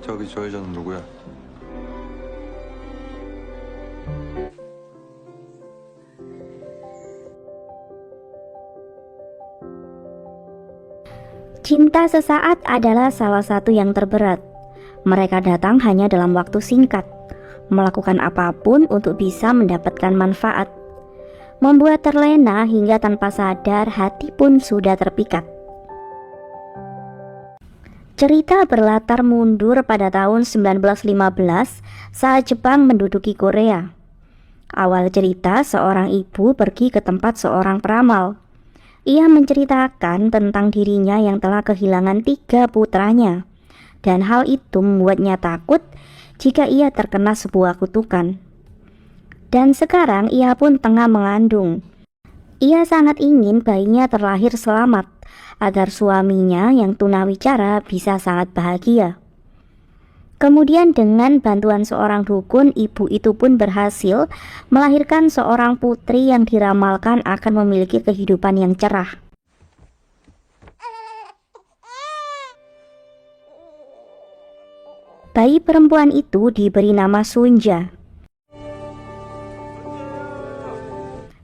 저기 저 여자는 누구야? Cinta sesaat adalah salah satu yang terberat. Mereka datang hanya dalam waktu singkat, melakukan apapun untuk bisa mendapatkan manfaat, membuat terlena hingga tanpa sadar hati pun sudah terpikat. Cerita berlatar mundur pada tahun 1915 saat Jepang menduduki Korea. Awal cerita, seorang ibu pergi ke tempat seorang peramal. Ia menceritakan tentang dirinya yang telah kehilangan 3 putranya, dan hal itu membuatnya takut jika ia terkena sebuah kutukan. Dan sekarang ia pun tengah mengandung. Ia sangat ingin bayinya terlahir selamat, agar suaminya yang tunawicara bisa sangat bahagia. Kemudian dengan bantuan seorang dukun, ibu itu pun berhasil melahirkan seorang putri yang diramalkan akan memiliki kehidupan yang cerah. Bayi perempuan itu diberi nama Sunja.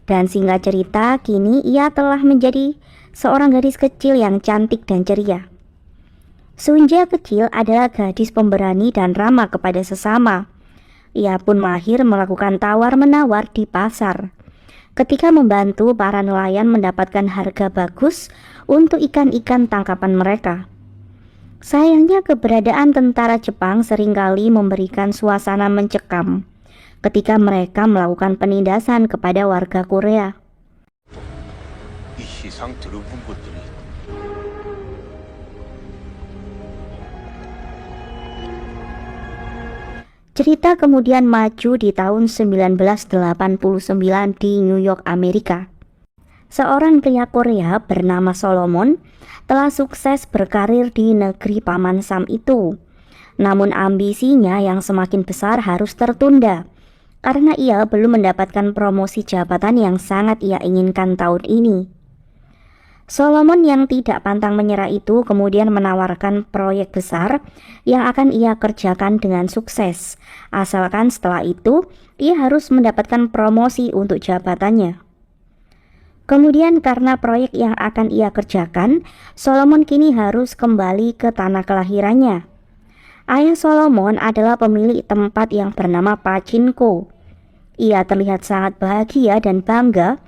Dan singkat cerita, kini ia telah menjadi seorang gadis kecil yang cantik dan ceria. Sunja kecil adalah gadis pemberani dan ramah kepada sesama. Ia pun mahir melakukan tawar-menawar di pasar, ketika membantu para nelayan mendapatkan harga bagus untuk ikan-ikan tangkapan mereka. Sayangnya keberadaan tentara Jepang seringkali memberikan suasana mencekam ketika mereka melakukan penindasan kepada warga Korea. 이 희상 들어본 것들이 Cerita kemudian maju di tahun 1989 di New York, Amerika. Seorang pria Korea bernama Solomon telah sukses berkarir di negeri Paman Sam itu. Namun ambisinya yang semakin besar harus tertunda karena ia belum mendapatkan promosi jabatan yang sangat ia inginkan tahun ini. Solomon yang tidak pantang menyerah itu kemudian menawarkan proyek besar yang akan ia kerjakan dengan sukses, asalkan setelah itu ia harus mendapatkan promosi untuk jabatannya. Kemudian karena proyek yang akan ia kerjakan, Solomon kini harus kembali ke tanah kelahirannya. Ayah Solomon adalah pemilik tempat yang bernama Pachinko. Ia terlihat sangat bahagia dan bangga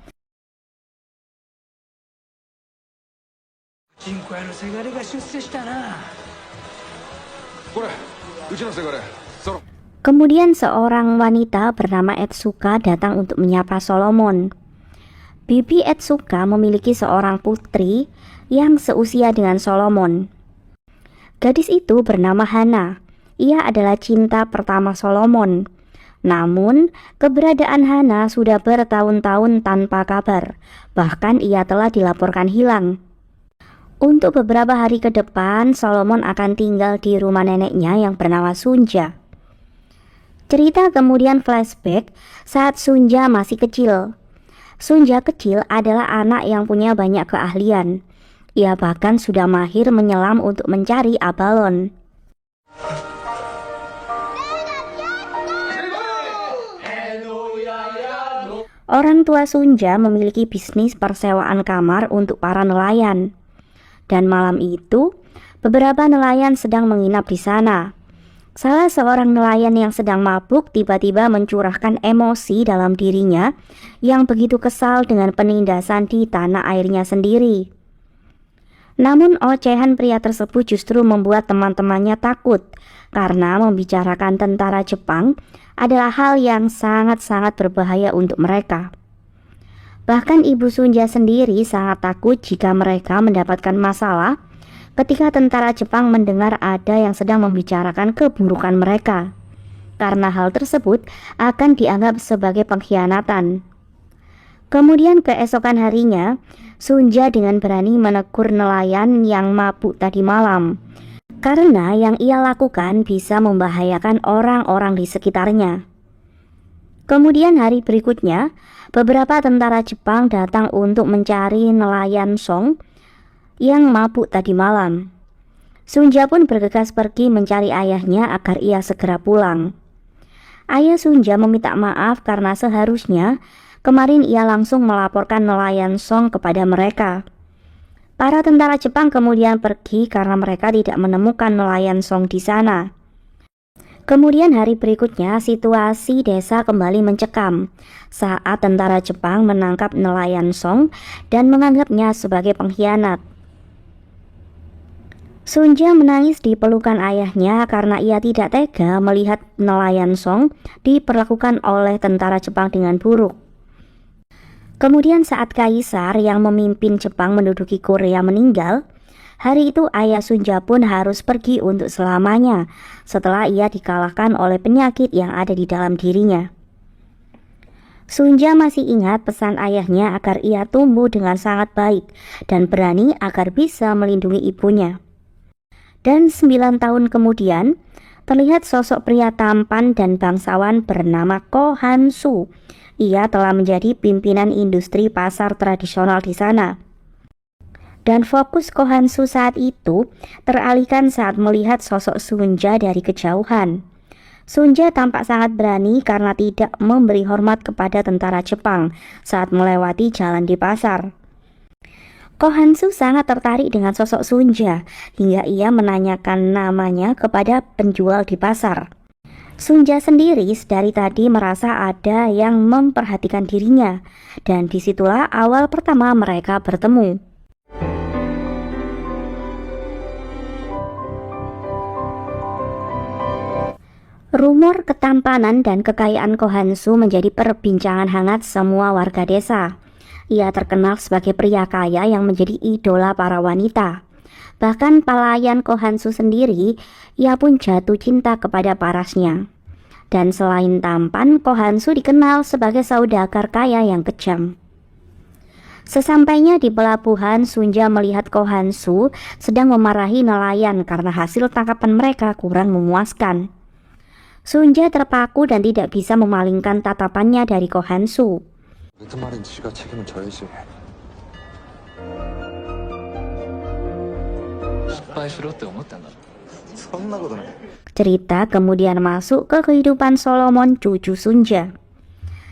Kemudian seorang wanita bernama Etsuka datang untuk menyapa Solomon. Bibi Etsuka memiliki seorang putri yang seusia dengan Solomon. Gadis itu bernama Hana. Ia adalah cinta pertama Solomon. Namun, keberadaan Hana sudah bertahun-tahun tanpa kabar. Bahkan ia telah dilaporkan hilang. Untuk beberapa hari ke depan, Solomon akan tinggal di rumah neneknya yang bernama Sunja. Cerita kemudian flashback saat Sunja masih kecil. Sunja kecil adalah anak yang punya banyak keahlian. Ia bahkan sudah mahir menyelam untuk mencari abalon. Orang tua Sunja memiliki bisnis persewaan kamar untuk para nelayan. Dan malam itu, beberapa nelayan sedang menginap di sana. Salah seorang nelayan yang sedang mabuk tiba-tiba mencurahkan emosi dalam dirinya yang begitu kesal dengan penindasan di tanah airnya sendiri. Namun ocehan pria tersebut justru membuat teman-temannya takut karena membicarakan tentara Jepang adalah hal yang sangat-sangat berbahaya untuk mereka. Bahkan Ibu Sunja sendiri sangat takut jika mereka mendapatkan masalah ketika tentara Jepang mendengar ada yang sedang membicarakan keburukan mereka, karena hal tersebut akan dianggap sebagai pengkhianatan. Kemudian keesokan harinya, Sunja dengan berani menegur nelayan yang mabuk tadi malam, karena yang ia lakukan bisa membahayakan orang-orang di sekitarnya. Kemudian hari berikutnya, beberapa tentara Jepang datang untuk mencari nelayan Song yang mabuk tadi malam. Sunja pun bergegas pergi mencari ayahnya agar ia segera pulang. Ayah Sunja meminta maaf karena seharusnya kemarin ia langsung melaporkan nelayan Song kepada mereka. Para tentara Jepang kemudian pergi karena mereka tidak menemukan nelayan Song di sana. Kemudian hari berikutnya situasi desa kembali mencekam saat tentara Jepang menangkap nelayan Song dan menganggapnya sebagai pengkhianat. Sunja menangis di pelukan ayahnya karena ia tidak tega melihat nelayan Song diperlakukan oleh tentara Jepang dengan buruk. Kemudian saat kaisar yang memimpin Jepang menduduki Korea meninggal, hari itu ayah Sunja pun harus pergi untuk selamanya setelah ia dikalahkan oleh penyakit yang ada di dalam dirinya. Sunja masih ingat pesan ayahnya agar ia tumbuh dengan sangat baik dan berani agar bisa melindungi ibunya. Dan 9 tahun kemudian, terlihat sosok pria tampan dan bangsawan bernama Ko Han Su. Ia telah menjadi pimpinan industri pasar tradisional di sana. Dan fokus Ko Han Su saat itu teralihkan saat melihat sosok Sunja dari kejauhan. Sunja tampak sangat berani karena tidak memberi hormat kepada tentara Jepang saat melewati jalan di pasar. Ko Han Su sangat tertarik dengan sosok Sunja hingga ia menanyakan namanya kepada penjual di pasar. Sunja sendiri dari tadi merasa ada yang memperhatikan dirinya dan disitulah awal pertama mereka bertemu. Rumor ketampanan dan kekayaan Ko Han Su menjadi perbincangan hangat semua warga desa. Ia terkenal sebagai pria kaya yang menjadi idola para wanita. Bahkan pelayan Ko Han Su sendiri, ia pun jatuh cinta kepada parasnya. Dan selain tampan, Ko Han Su dikenal sebagai saudagar kaya yang kejam. Sesampainya di pelabuhan, Sunja melihat Ko Han Su sedang memarahi nelayan karena hasil tangkapan mereka kurang memuaskan. Sunja terpaku dan tidak bisa memalingkan tatapannya dari Ko Han Su. 무슨 말인지 지가 책임을 져야지. Cerita kemudian masuk ke kehidupan Solomon, cucu Sunja.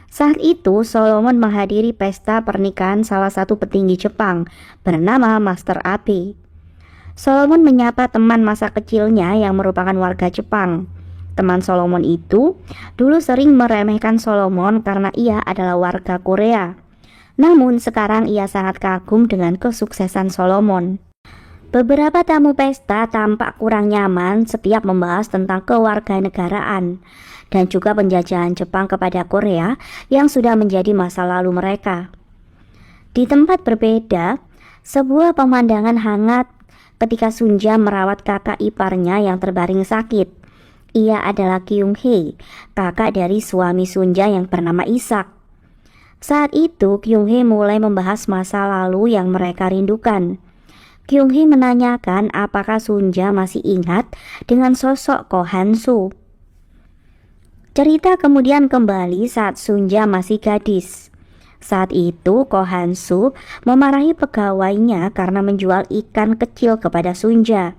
Saat itu Solomon menghadiri pesta pernikahan salah satu petinggi Jepang bernama Master Abe. Solomon menyapa teman masa kecilnya yang merupakan warga Jepang. Teman Solomon itu dulu sering meremehkan Solomon karena ia adalah warga Korea. Namun sekarang ia sangat kagum dengan kesuksesan Solomon. Beberapa tamu pesta tampak kurang nyaman setiap membahas tentang kewarganegaraan dan juga penjajahan Jepang kepada Korea yang sudah menjadi masa lalu mereka. Di tempat berbeda, sebuah pemandangan hangat ketika Sunja merawat kakak iparnya yang terbaring sakit. Ia adalah Kyung Hee, kakak dari suami Sunja yang bernama Ishak. Saat itu Kyung Hee mulai membahas masa lalu yang mereka rindukan. Kyung Hee menanyakan apakah Sunja masih ingat dengan sosok Ko Han Su. Cerita kemudian kembali saat Sunja masih gadis. Saat itu Ko Han Su memarahi pegawainya karena menjual ikan kecil kepada Sunja.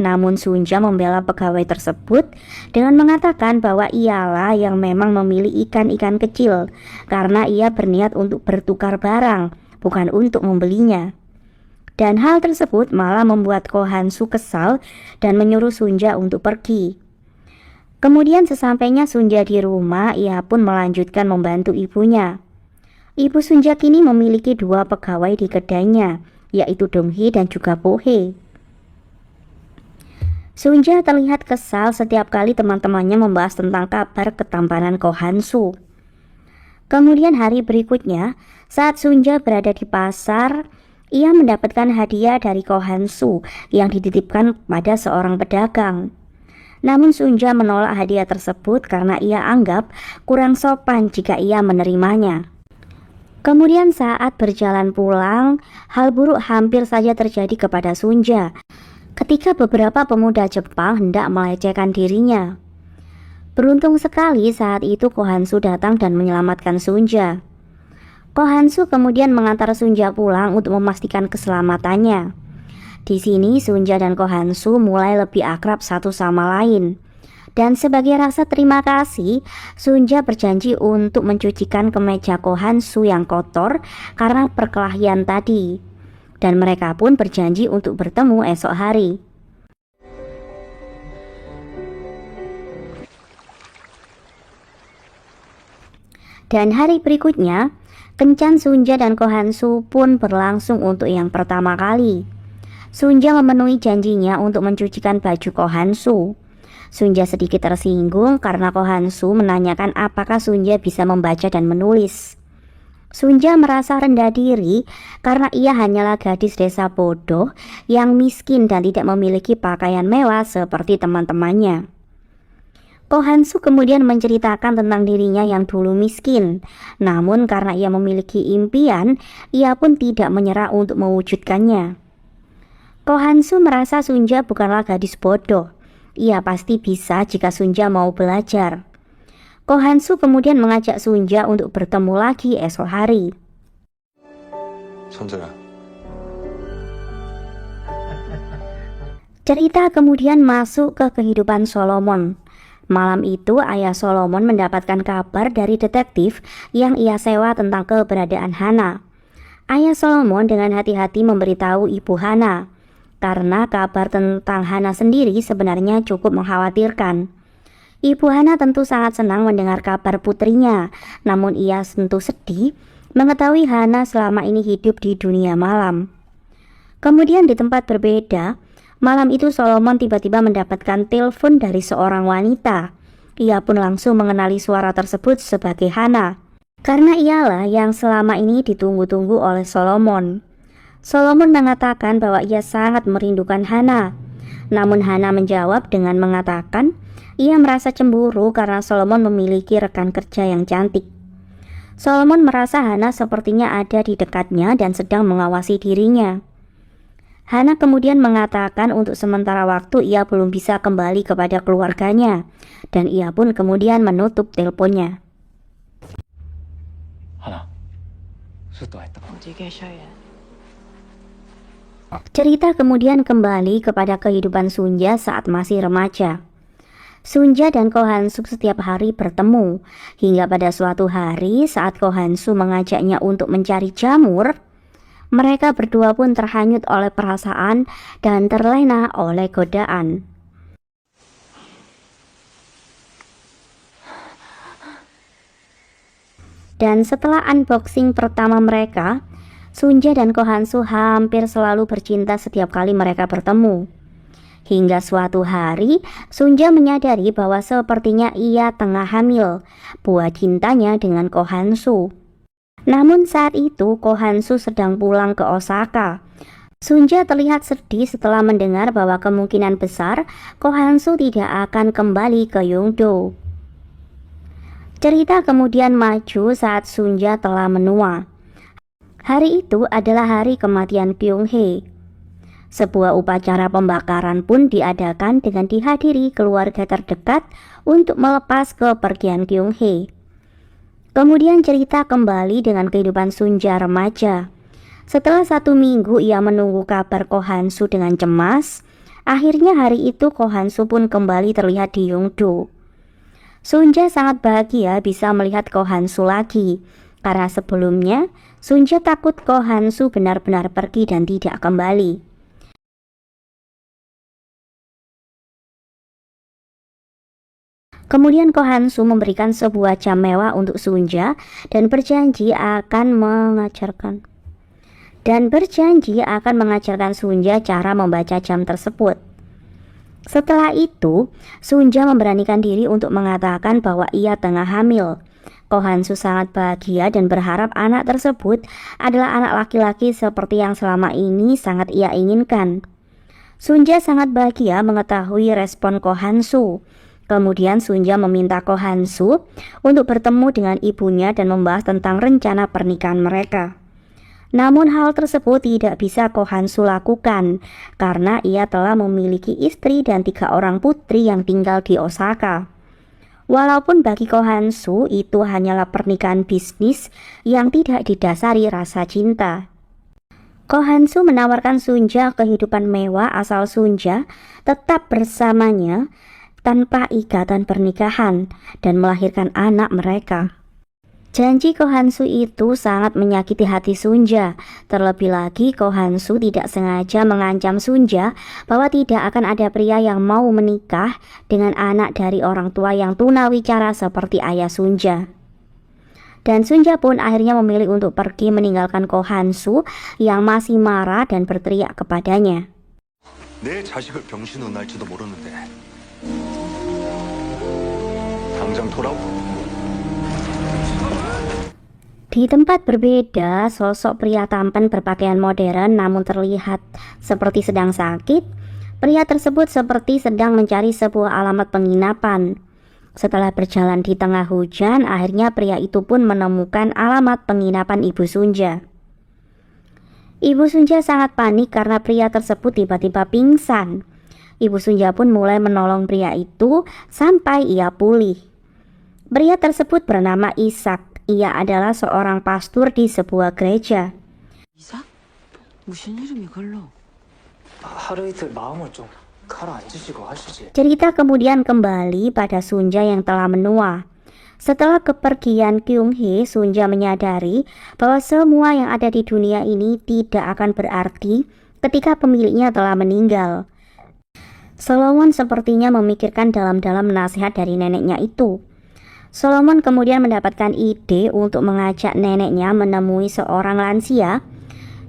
Namun Sunja membela pegawai tersebut dengan mengatakan bahwa ialah yang memang memilih ikan-ikan kecil karena ia berniat untuk bertukar barang, bukan untuk membelinya. Dan hal tersebut malah membuat Ko Han Su kesal dan menyuruh Sunja untuk pergi. Kemudian sesampainya Sunja di rumah, ia pun melanjutkan membantu ibunya. Ibu Sunja kini memiliki 2 pegawai di kedainya, yaitu Dong Hee dan juga Bo Hee. Sunja terlihat kesal setiap kali teman-temannya membahas tentang kabar ketampanan Ko Han Su. Kemudian hari berikutnya, saat Sunja berada di pasar, ia mendapatkan hadiah dari Ko Han Su yang dititipkan pada seorang pedagang. Namun Sunja menolak hadiah tersebut karena ia anggap kurang sopan jika ia menerimanya. Kemudian saat berjalan pulang, hal buruk hampir saja terjadi kepada Sunja ketika beberapa pemuda Jepang hendak melecehkan dirinya. Beruntung sekali saat itu Ko Han Su datang dan menyelamatkan Sunja. Ko Han Su kemudian mengantar Sunja pulang untuk memastikan keselamatannya. Di sini Sunja dan Ko Han-soo mulai lebih akrab satu sama lain. Dan sebagai rasa terima kasih, Sunja berjanji untuk mencucikan kemeja Ko Han-soo yang kotor karena perkelahian tadi. Dan mereka pun berjanji untuk bertemu esok hari. Dan hari berikutnya, kencan Sunja dan Ko Han-soo pun berlangsung untuk yang pertama kali. Sunja memenuhi janjinya untuk mencucikan baju Ko Han-soo. Sunja sedikit tersinggung karena Ko Han-soo menanyakan apakah Sunja bisa membaca dan menulis. Sunja merasa rendah diri karena ia hanyalah gadis desa bodoh yang miskin dan tidak memiliki pakaian mewah seperti teman-temannya. Ko Han-soo kemudian menceritakan tentang dirinya yang dulu miskin. Namun karena ia memiliki impian, ia pun tidak menyerah untuk mewujudkannya. Ko Han-soo merasa Sunja bukanlah gadis bodoh. Ia pasti bisa jika Sunja mau belajar. Ko Han-soo kemudian mengajak Sunja untuk bertemu lagi esok hari. 선재야, Cerita kemudian masuk ke kehidupan Solomon. Malam itu ayah Solomon mendapatkan kabar dari detektif yang ia sewa tentang keberadaan Hana. Ayah Solomon dengan hati-hati memberitahu ibu Hana, karena kabar tentang Hana sendiri sebenarnya cukup mengkhawatirkan. Ibu Hana tentu sangat senang mendengar kabar putrinya, namun ia tentu sedih mengetahui Hana selama ini hidup di dunia malam. Kemudian di tempat berbeda, malam itu Solomon tiba-tiba mendapatkan telepon dari seorang wanita. Ia pun langsung mengenali suara tersebut sebagai Hana, karena ialah yang selama ini ditunggu-tunggu oleh Solomon. Solomon mengatakan bahwa ia sangat merindukan Hana. Namun Hana menjawab dengan mengatakan ia merasa cemburu karena Solomon memiliki rekan kerja yang cantik. Solomon merasa Hana sepertinya ada di dekatnya dan sedang mengawasi dirinya. Hana kemudian mengatakan untuk sementara waktu ia belum bisa kembali kepada keluarganya, dan ia pun kemudian menutup teleponnya. 하나, 수도 했다. 어디 계셔요? Cerita kemudian kembali kepada kehidupan Sunja saat masih remaja. Sunja dan Ko Han-soo setiap hari bertemu, hingga pada suatu hari saat Ko Han-soo mengajaknya untuk mencari jamur, mereka berdua pun terhanyut oleh perasaan dan terlena oleh godaan. Dan setelah unboxing pertama mereka, Sunja dan Ko Han-soo hampir selalu bercinta setiap kali mereka bertemu. Hingga suatu hari, Sunja menyadari bahwa sepertinya ia tengah hamil buah cintanya dengan Ko Han-soo. Namun saat itu Ko Han-soo sedang pulang ke Osaka. Sunja terlihat sedih setelah mendengar bahwa kemungkinan besar Ko Han-soo tidak akan kembali ke Yongdo. Cerita kemudian maju saat Sunja telah menua. Hari itu adalah hari kematian Kyung-hee. Sebuah upacara pembakaran pun diadakan dengan dihadiri keluarga terdekat untuk melepas kepergian Kyung-hee. Kemudian cerita kembali dengan kehidupan Sunja remaja. Setelah 1 minggu ia menunggu kabar Ko Han-soo dengan cemas. Akhirnya hari itu Ko Han-soo pun kembali terlihat di Yongdo. Sunja sangat bahagia bisa melihat Ko Han-soo lagi, karena sebelumnya Sunja takut Ko Han-soo benar-benar pergi dan tidak kembali. Kemudian Ko Han-soo memberikan sebuah jam mewah untuk Sunja dan berjanji akan mengajarkan Sunja cara membaca jam tersebut. Setelah itu, Sunja memberanikan diri untuk mengatakan bahwa ia tengah hamil. Ko Han-soo sangat bahagia dan berharap anak tersebut adalah anak laki-laki seperti yang selama ini sangat ia inginkan. Sunja sangat bahagia mengetahui respon Ko Han-soo. Kemudian Sunja meminta Ko Han-soo untuk bertemu dengan ibunya dan membahas tentang rencana pernikahan mereka. Namun hal tersebut tidak bisa Ko Han-soo lakukan karena ia telah memiliki istri dan 3 orang putri yang tinggal di Osaka. Walaupun bagi Ko Han-soo itu hanyalah pernikahan bisnis yang tidak didasari rasa cinta. Ko Han-soo menawarkan Sunja kehidupan mewah asal Sunja tetap bersamanya tanpa ikatan pernikahan dan melahirkan anak mereka. Janji Ko Han-soo itu sangat menyakiti hati Sunja. Terlebih lagi Ko Han-soo tidak sengaja mengancam Sunja bahwa tidak akan ada pria yang mau menikah dengan anak dari orang tua yang tunawicara seperti ayah Sunja. Dan Sunja pun akhirnya memilih untuk pergi meninggalkan Ko Han-soo yang masih marah dan berteriak kepadanya. 내 자식을 병신으로 날지도 모르는데 당장 돌아와. Di tempat berbeda, sosok pria tampan berpakaian modern namun terlihat seperti sedang sakit. Pria tersebut seperti sedang mencari sebuah alamat penginapan. Setelah berjalan di tengah hujan, akhirnya pria itu pun menemukan alamat penginapan Ibu Sunja. Ibu Sunja sangat panik karena pria tersebut tiba-tiba pingsan. Ibu Sunja pun mulai menolong pria itu sampai ia pulih. Pria tersebut bernama Isak. Ia adalah seorang pastor di sebuah gereja. 이삭? 무슨 이름이 걸러? 하루 이틀 마음을 좀 가라앉으시고 하시지. Cerita kemudian kembali pada Sunja yang telah menua. Setelah kepergian Kyung Hee, Sunja menyadari bahwa semua yang ada di dunia ini tidak akan berarti ketika pemiliknya telah meninggal. Solomon sepertinya memikirkan dalam-dalam nasihat dari neneknya itu. Solomon kemudian mendapatkan ide untuk mengajak neneknya menemui seorang lansia,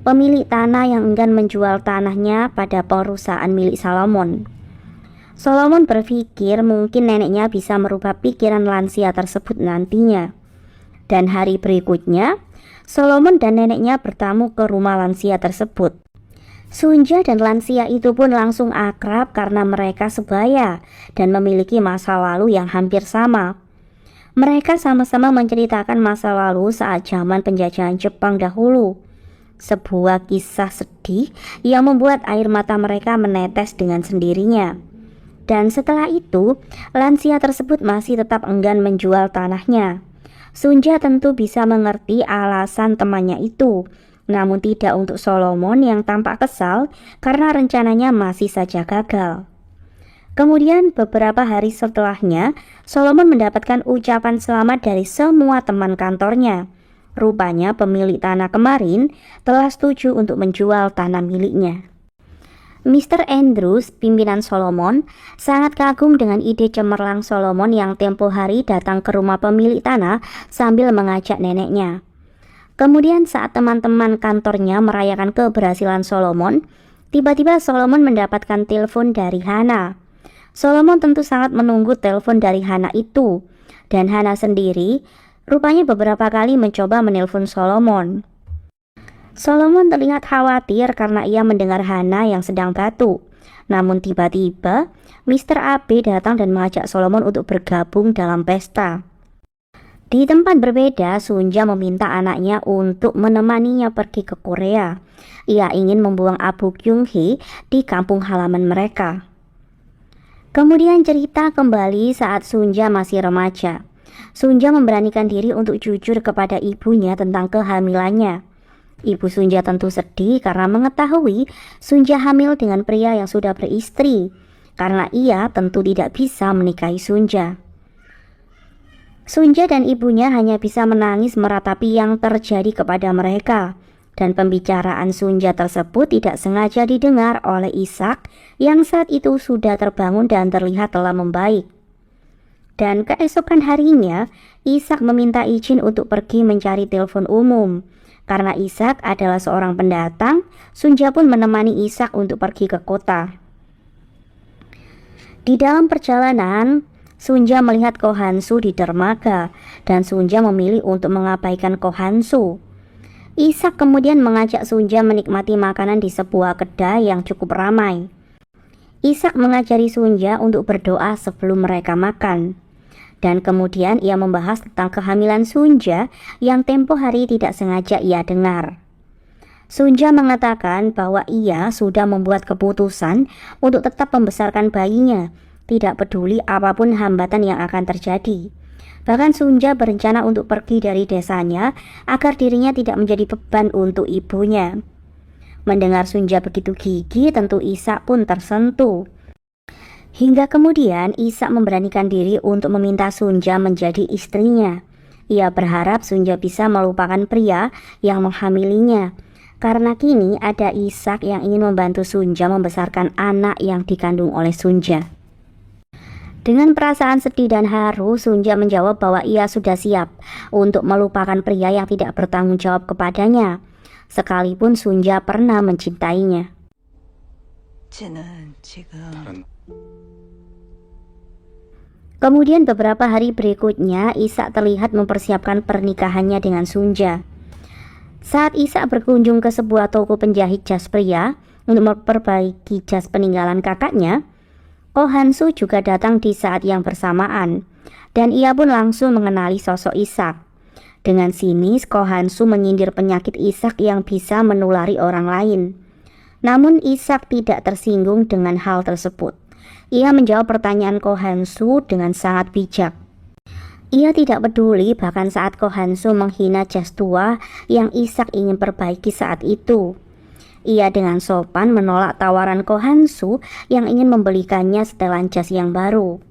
pemilik tanah yang enggan menjual tanahnya pada perusahaan milik Solomon. Solomon berpikir mungkin neneknya bisa merubah pikiran lansia tersebut nantinya. Dan hari berikutnya, Solomon dan neneknya bertamu ke rumah lansia tersebut. Sunja dan lansia itu pun langsung akrab karena mereka sebaya dan memiliki masa lalu yang hampir sama. Mereka sama-sama menceritakan masa lalu saat zaman penjajahan Jepang dahulu. Sebuah kisah sedih yang membuat air mata mereka menetes dengan sendirinya. Dan setelah itu, lansia tersebut masih tetap enggan menjual tanahnya. Sunja tentu bisa mengerti alasan temannya itu, namun tidak untuk Solomon yang tampak kesal karena rencananya masih saja gagal. Kemudian beberapa hari setelahnya, Solomon mendapatkan ucapan selamat dari semua teman kantornya. Rupanya pemilik tanah kemarin telah setuju untuk menjual tanah miliknya. Mr. Andrews, pimpinan Solomon, sangat kagum dengan ide cemerlang Solomon yang tempo hari datang ke rumah pemilik tanah sambil mengajak neneknya. Kemudian saat teman-teman kantornya merayakan keberhasilan Solomon, tiba-tiba Solomon mendapatkan telepon dari Hana. Solomon tentu sangat menunggu telepon dari Hana itu, dan Hana sendiri rupanya beberapa kali mencoba menelpon Solomon. Solomon terlihat khawatir karena ia mendengar Hana yang sedang batuk. Namun tiba-tiba Mr. Abe datang dan mengajak Solomon untuk bergabung dalam pesta. Di tempat berbeda, Sunja meminta anaknya untuk menemaninya pergi ke Korea. Ia ingin membuang Abu Kyung Hee di kampung halaman mereka. Kemudian cerita kembali saat Sunja masih remaja. Sunja memberanikan diri untuk jujur kepada ibunya tentang kehamilannya. Ibu Sunja tentu sedih karena mengetahui Sunja hamil dengan pria yang sudah beristri, karena ia tentu tidak bisa menikahi Sunja. Sunja dan ibunya hanya bisa menangis meratapi yang terjadi kepada mereka. Dan pembicaraan Sunja tersebut tidak sengaja didengar oleh Isak yang saat itu sudah terbangun dan terlihat telah membaik. Dan keesokan harinya, Isak meminta izin untuk pergi mencari telepon umum. Karena Isak adalah seorang pendatang, Sunja pun menemani Isak untuk pergi ke kota. Di dalam perjalanan, Sunja melihat Ko Han-soo di dermaga, dan Sunja memilih untuk mengabaikan Ko Han-soo. Isak kemudian mengajak Sunja menikmati makanan di sebuah kedai yang cukup ramai. Isak mengajari Sunja untuk berdoa sebelum mereka makan. Dan kemudian ia membahas tentang kehamilan Sunja yang tempo hari tidak sengaja ia dengar. Sunja mengatakan bahwa ia sudah membuat keputusan untuk tetap membesarkan bayinya, tidak peduli apapun hambatan yang akan terjadi. Bahkan Sunja berencana untuk pergi dari desanya agar dirinya tidak menjadi beban untuk ibunya. Mendengar Sunja begitu gigih, tentu Ishak pun tersentuh. Hingga kemudian Ishak memberanikan diri untuk meminta Sunja menjadi istrinya. Ia berharap Sunja bisa melupakan pria yang menghamilinya, karena kini ada Ishak yang ingin membantu Sunja membesarkan anak yang dikandung oleh Sunja. Dengan perasaan sedih dan haru, Sunja menjawab bahwa ia sudah siap untuk melupakan pria yang tidak bertanggung jawab kepadanya, sekalipun Sunja pernah mencintainya. 쟤는 지금 다른 Kemudian beberapa hari berikutnya, Ishak terlihat mempersiapkan pernikahannya dengan Sunja. Saat Ishak berkunjung ke sebuah toko penjahit jas pria untuk memperbaiki jas peninggalan kakaknya, Ko Han-soo juga datang di saat yang bersamaan, dan ia pun langsung mengenali sosok Ishak. Dengan sinis, Ko Han-soo menyindir penyakit Ishak yang bisa menulari orang lain. Namun Ishak tidak tersinggung dengan hal tersebut. Ia menjawab pertanyaan Ko Han-soo dengan sangat bijak. Ia tidak peduli bahkan saat Ko Han-soo menghina jas tua yang Ishak ingin perbaiki saat itu. Ia dengan sopan menolak tawaran Ko Han-soo yang ingin membelikannya setelan jas yang baru.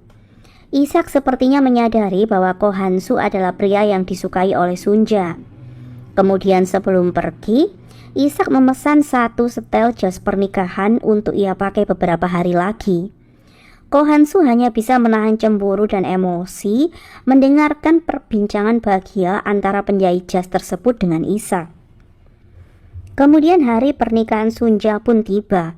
Ishak sepertinya menyadari bahwa Ko Han-soo adalah pria yang disukai oleh Sunja. Kemudian sebelum pergi, Ishak memesan satu setel jas pernikahan untuk ia pakai beberapa hari lagi. Ko Han-soo hanya bisa menahan cemburu dan emosi mendengarkan perbincangan bahagia antara penjahit jas tersebut dengan Ishak. Kemudian hari pernikahan Sunja pun tiba.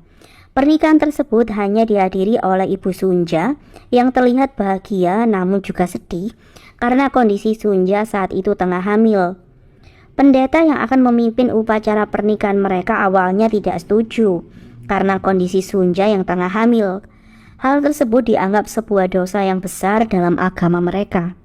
Pernikahan tersebut hanya dihadiri oleh ibu Sunja yang terlihat bahagia namun juga sedih karena kondisi Sunja saat itu tengah hamil. Pendeta yang akan memimpin upacara pernikahan mereka awalnya tidak setuju karena kondisi Sunja yang tengah hamil. Hal tersebut dianggap sebuah dosa yang besar dalam agama mereka.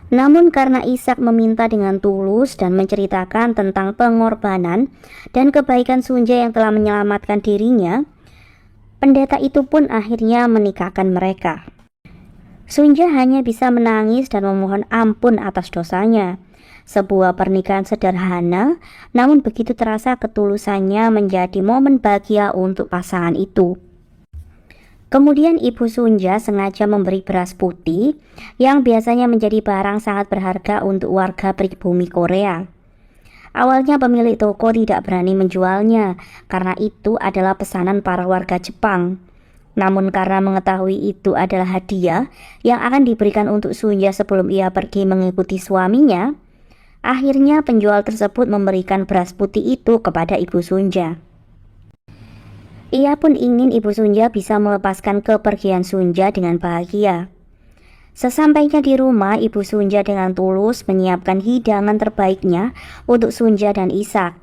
Namun karena Ishak meminta dengan tulus dan menceritakan tentang pengorbanan dan kebaikan Sunja yang telah menyelamatkan dirinya, pendeta itu pun akhirnya menikahkan mereka. Sunja hanya bisa menangis dan memohon ampun atas dosanya. Sebuah pernikahan sederhana, namun begitu terasa ketulusannya menjadi momen bahagia untuk pasangan itu. Kemudian ibu Sunja sengaja memberi beras putih yang biasanya menjadi barang sangat berharga untuk warga pribumi Korea. Awalnya pemilik toko tidak berani menjualnya karena itu adalah pesanan para warga Jepang. Namun karena mengetahui itu adalah hadiah yang akan diberikan untuk Sunja sebelum ia pergi mengikuti suaminya, akhirnya penjual tersebut memberikan beras putih itu kepada ibu Sunja. Ia pun ingin ibu Sunja bisa melepaskan kepergian Sunja dengan bahagia. Sesampainya di rumah, ibu Sunja dengan tulus menyiapkan hidangan terbaiknya untuk Sunja dan Ishak.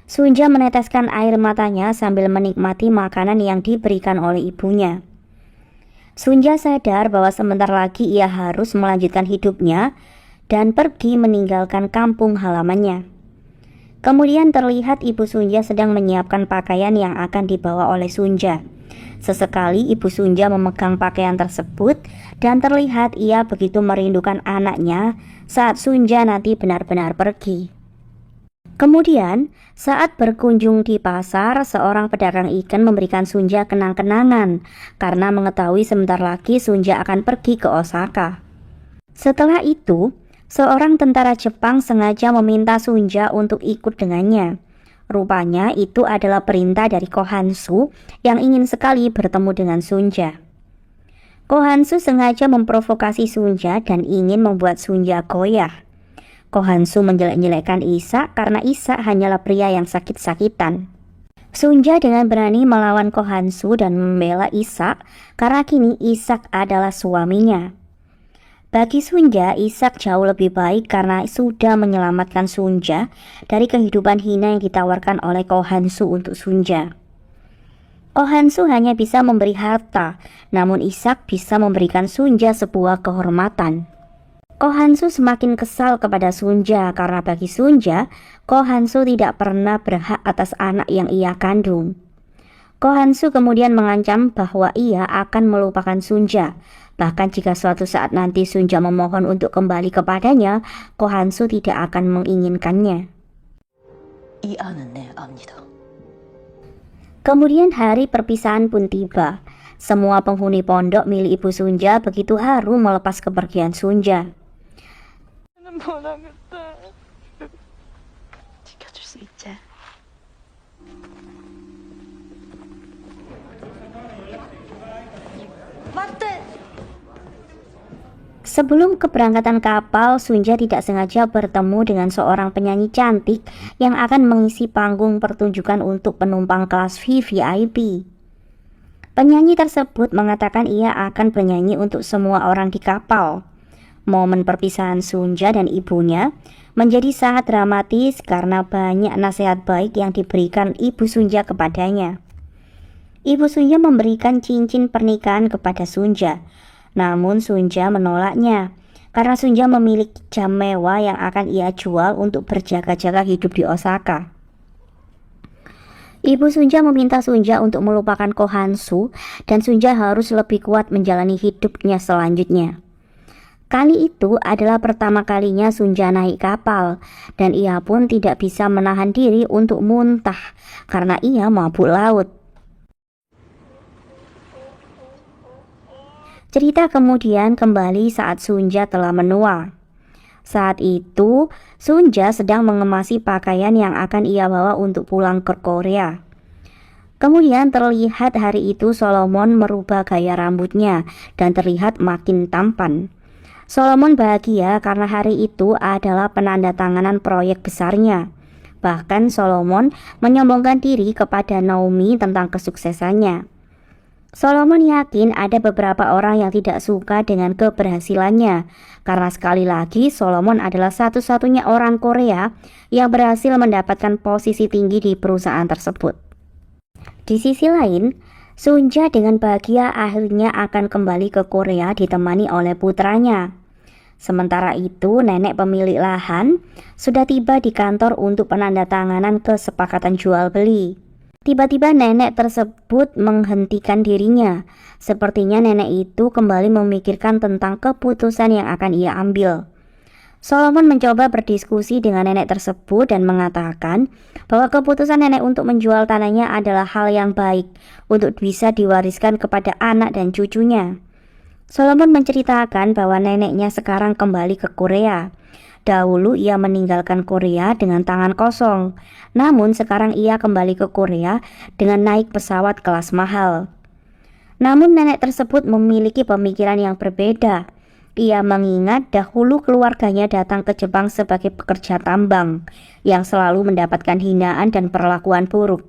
Sunja meneteskan air matanya sambil menikmati makanan yang diberikan oleh ibunya. Sunja sadar bahwa sebentar lagi ia harus melanjutkan hidupnya dan pergi meninggalkan kampung halamannya. Kemudian terlihat ibu Sunja sedang menyiapkan pakaian yang akan dibawa oleh Sunja. Sesekali ibu Sunja memegang pakaian tersebut dan terlihat ia begitu merindukan anaknya saat Sunja nanti benar-benar pergi. Kemudian saat berkunjung di pasar, seorang pedagang ikan memberikan Sunja kenang-kenangan karena mengetahui sebentar lagi Sunja akan pergi ke Osaka. Setelah itu, seorang tentara Jepang sengaja meminta Sunja untuk ikut dengannya. Rupanya itu adalah perintah dari Ko Han-soo yang ingin sekali bertemu dengan Sunja. Ko Han-soo sengaja memprovokasi Sunja dan ingin membuat Sunja goyah. Ko Han-soo menjelek-jelekkan Ishak karena Ishak hanyalah pria yang sakit-sakitan. Sunja dengan berani melawan Ko Han-soo dan membela Ishak karena kini Ishak adalah suaminya. Bagi Sunja, Ishak jauh lebih baik karena sudah menyelamatkan Sunja dari kehidupan hina yang ditawarkan oleh Ko Han-soo untuk Sunja. Ko Han-soo hanya bisa memberi harta, namun Ishak bisa memberikan Sunja sebuah kehormatan. Ko Han-soo semakin kesal kepada Sunja karena bagi Sunja, Ko Han-soo tidak pernah berhak atas anak yang ia kandung. Ko Han-soo kemudian mengancam bahwa ia akan melupakan Sunja. Bahkan jika suatu saat nanti Sunja memohon untuk kembali kepadanya, Ko Han-soo tidak akan menginginkannya. 이 안은 내 압니다. Kemudian hari perpisahan pun tiba. Semua penghuni pondok milik Ibu Sunja begitu haru melepas kepergian Sunja. 지켜줄 수 있지? Sebelum keberangkatan kapal, Sunja tidak sengaja bertemu dengan seorang penyanyi cantik yang akan mengisi panggung pertunjukan untuk penumpang kelas VVIP. Penyanyi tersebut mengatakan ia akan bernyanyi untuk semua orang di kapal. Momen perpisahan Sunja dan ibunya menjadi sangat dramatis karena banyak nasihat baik yang diberikan Ibu Sunja kepadanya. Ibu Sunja memberikan cincin pernikahan kepada Sunja. Namun Sunja menolaknya karena Sunja memiliki jam mewah yang akan ia jual untuk berjaga-jaga hidup di Osaka. Ibu Sunja meminta Sunja untuk melupakan Kohansu dan Sunja harus lebih kuat menjalani hidupnya selanjutnya. Kali itu adalah pertama kalinya Sunja naik kapal dan ia pun tidak bisa menahan diri untuk muntah karena ia mabuk laut. Cerita kemudian kembali saat Sunja telah menua. Saat itu, Sunja sedang mengemasi pakaian yang akan ia bawa untuk pulang ke Korea. Kemudian terlihat hari itu Solomon merubah gaya rambutnya dan terlihat makin tampan. Solomon bahagia karena hari itu adalah penandatanganan proyek besarnya. Bahkan Solomon menyombongkan diri kepada Naomi tentang kesuksesannya. Solomon yakin ada beberapa orang yang tidak suka dengan keberhasilannya, karena sekali lagi Solomon adalah satu-satunya orang Korea yang berhasil mendapatkan posisi tinggi di perusahaan tersebut. Di sisi lain, Sunja dengan bahagia akhirnya akan kembali ke Korea ditemani oleh putranya. Sementara itu, nenek pemilik lahan sudah tiba di kantor untuk penandatanganan kesepakatan jual beli. Tiba-tiba nenek tersebut menghentikan dirinya. Sepertinya nenek itu kembali memikirkan tentang keputusan yang akan ia ambil. Solomon mencoba berdiskusi dengan nenek tersebut dan mengatakan bahwa keputusan nenek untuk menjual tanahnya adalah hal yang baik untuk bisa diwariskan kepada anak dan cucunya. Solomon menceritakan bahwa neneknya sekarang kembali ke Korea. Dahulu ia meninggalkan Korea dengan tangan kosong, namun sekarang ia kembali ke Korea dengan naik pesawat kelas mahal. Namun nenek tersebut memiliki pemikiran yang berbeda. Ia mengingat dahulu keluarganya datang ke Jepang sebagai pekerja tambang yang selalu mendapatkan hinaan dan perlakuan buruk.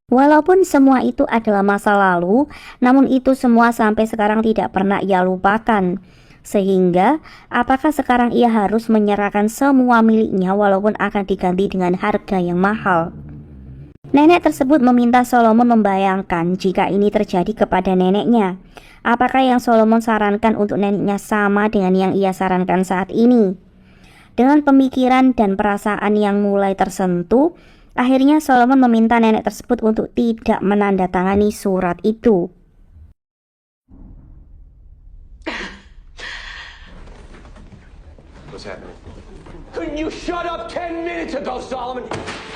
Walaupun semua itu adalah masa lalu, namun itu semua sampai sekarang tidak pernah ia lupakan. Sehingga, apakah sekarang ia harus menyerahkan semua miliknya walaupun akan diganti dengan harga yang mahal? Nenek tersebut meminta Solomon membayangkan jika ini terjadi kepada neneknya. Apakah yang Solomon sarankan untuk neneknya sama dengan yang ia sarankan saat ini? Dengan pemikiran dan perasaan yang mulai tersentuh, akhirnya Solomon meminta nenek tersebut untuk tidak menandatangani surat itu. Couldn't you shut up 10 minutes ago, Solomon?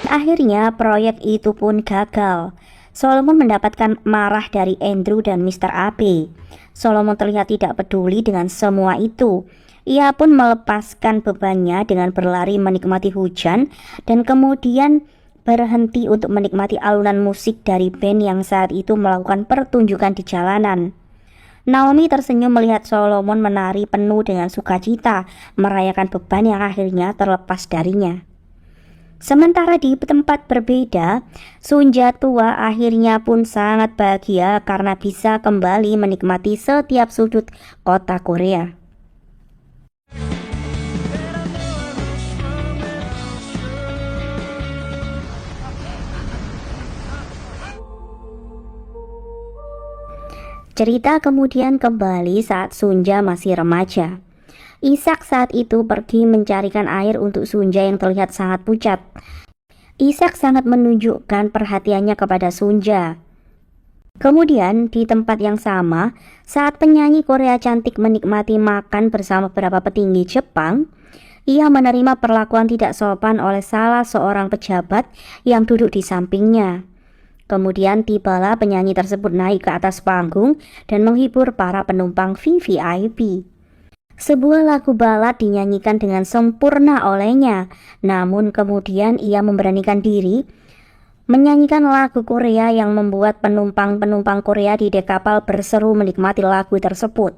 Akhirnya proyek itu pun gagal. Solomon mendapatkan marah dari Andrew dan Mr. Abe. Solomon terlihat tidak peduli dengan semua itu. Ia pun melepaskan bebannya dengan berlari menikmati hujan dan kemudian berhenti untuk menikmati alunan musik dari band yang saat itu melakukan pertunjukan di jalanan. Naomi tersenyum melihat Solomon menari penuh dengan sukacita, merayakan beban yang akhirnya terlepas darinya. Sementara di tempat berbeda, Sunja tua akhirnya pun sangat bahagia karena bisa kembali menikmati setiap sudut kota Korea. Cerita kemudian kembali saat Sunja masih remaja. Ishak saat itu pergi mencarikan air untuk Sunja yang terlihat sangat pucat. Ishak sangat menunjukkan perhatiannya kepada Sunja. Kemudian di tempat yang sama, saat penyanyi Korea cantik menikmati makan bersama beberapa petinggi Jepang, Ia menerima perlakuan tidak sopan oleh salah seorang pejabat yang duduk di sampingnya. Kemudian tibalah penyanyi tersebut naik ke atas panggung dan menghibur para penumpang VVIP. Sebuah lagu balad dinyanyikan dengan sempurna olehnya, namun kemudian ia memberanikan diri menyanyikan lagu Korea yang membuat penumpang-penumpang Korea di dek kapal berseru menikmati lagu tersebut.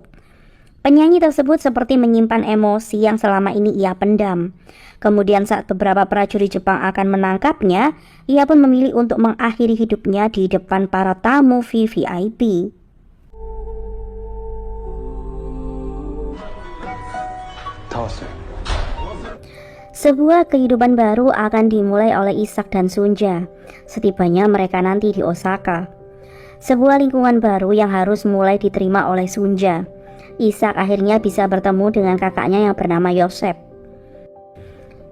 Penyanyi tersebut seperti menyimpan emosi yang selama ini ia pendam. Kemudian saat beberapa prajurit Jepang akan menangkapnya, ia pun memilih untuk mengakhiri hidupnya di depan para tamu VVIP. Sebuah kehidupan baru akan dimulai oleh Isak dan Sunja setibanya mereka nanti di Osaka. Sebuah lingkungan baru yang harus mulai diterima oleh Sunja. Isak akhirnya bisa bertemu dengan kakaknya yang bernama Yosef.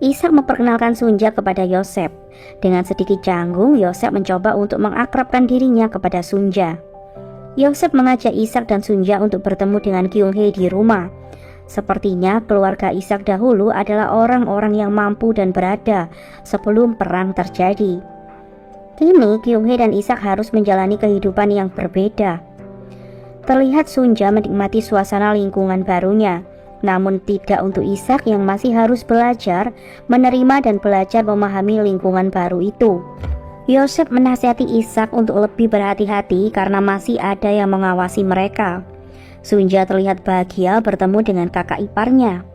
Isak memperkenalkan Sunja kepada Yosef. Dengan sedikit canggung, Yosef mencoba untuk mengakrabkan dirinya kepada Sunja. Yosef mengajak Isak dan Sunja untuk bertemu dengan Kyung-hee di rumah. Sepertinya keluarga Isak dahulu adalah orang-orang yang mampu dan berada sebelum perang terjadi. Kini Kyung-hee dan Isak harus menjalani kehidupan yang berbeda. Terlihat Sunja menikmati suasana lingkungan barunya, namun tidak untuk Isak yang masih harus belajar, menerima dan belajar memahami lingkungan baru itu. Yosef menasihati Isak untuk lebih berhati-hati karena masih ada yang mengawasi mereka. Sunja terlihat bahagia bertemu dengan kakak iparnya.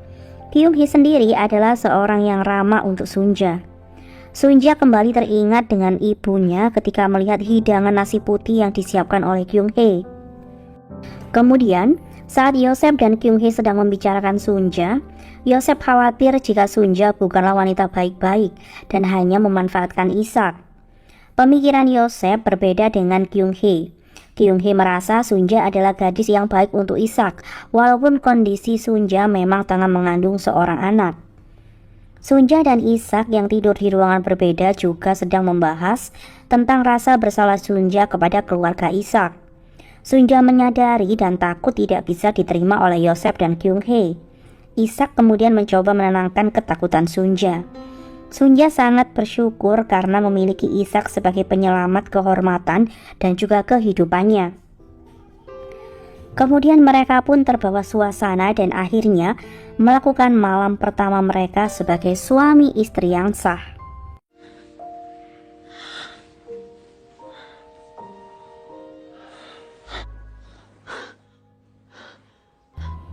Kyung-hee sendiri adalah seorang yang ramah untuk Sunja. Sunja kembali teringat dengan ibunya ketika melihat hidangan nasi putih yang disiapkan oleh Kyung-hee. Kemudian, saat Yosef dan Kyung-hee sedang membicarakan Sunja, Yosef khawatir jika Sunja bukanlah wanita baik-baik dan hanya memanfaatkan Isak. Pemikiran Yosef berbeda dengan Kyung-hee. Kyung-hee merasa Sunja adalah gadis yang baik untuk Isak, walaupun kondisi Sunja memang tengah mengandung seorang anak. Sunja dan Isak yang tidur di ruangan berbeda juga sedang membahas tentang rasa bersalah Sunja kepada keluarga Isak. Sunja menyadari dan takut tidak bisa diterima oleh Yosef dan Kyung-hee. Isak kemudian mencoba menenangkan ketakutan Sunja. Sunja sangat bersyukur karena memiliki Isak sebagai penyelamat kehormatan dan juga kehidupannya. Kemudian mereka pun terbawa suasana dan akhirnya melakukan malam pertama mereka sebagai suami istri yang sah.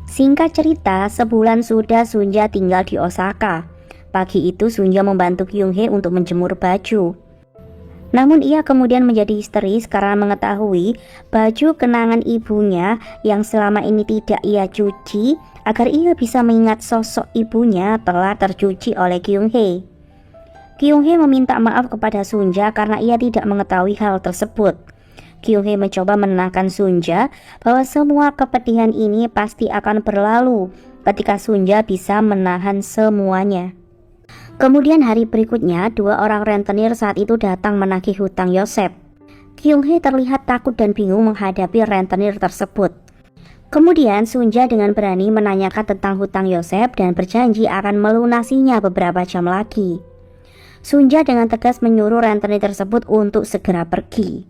Singkat cerita, sebulan sudah Sunja tinggal di Osaka. Pagi itu Sunja membantu Kyung-hee untuk menjemur baju. Namun ia kemudian menjadi histeris karena mengetahui baju kenangan ibunya yang selama ini tidak ia cuci agar ia bisa mengingat sosok ibunya telah tercuci oleh Kyung-hee. Kyung-hee meminta maaf kepada Sunja karena ia tidak mengetahui hal tersebut. Kyung-hee mencoba menenangkan Sunja bahwa semua kepedihan ini pasti akan berlalu ketika Sunja bisa menahan semuanya. Kemudian hari berikutnya, dua orang rentenir saat itu datang menagih hutang Yosef. Kyung-hee terlihat takut dan bingung menghadapi rentenir tersebut. Kemudian Sunja dengan berani menanyakan tentang hutang Yosef dan berjanji akan melunasinya beberapa jam lagi. Sunja dengan tegas menyuruh rentenir tersebut untuk segera pergi.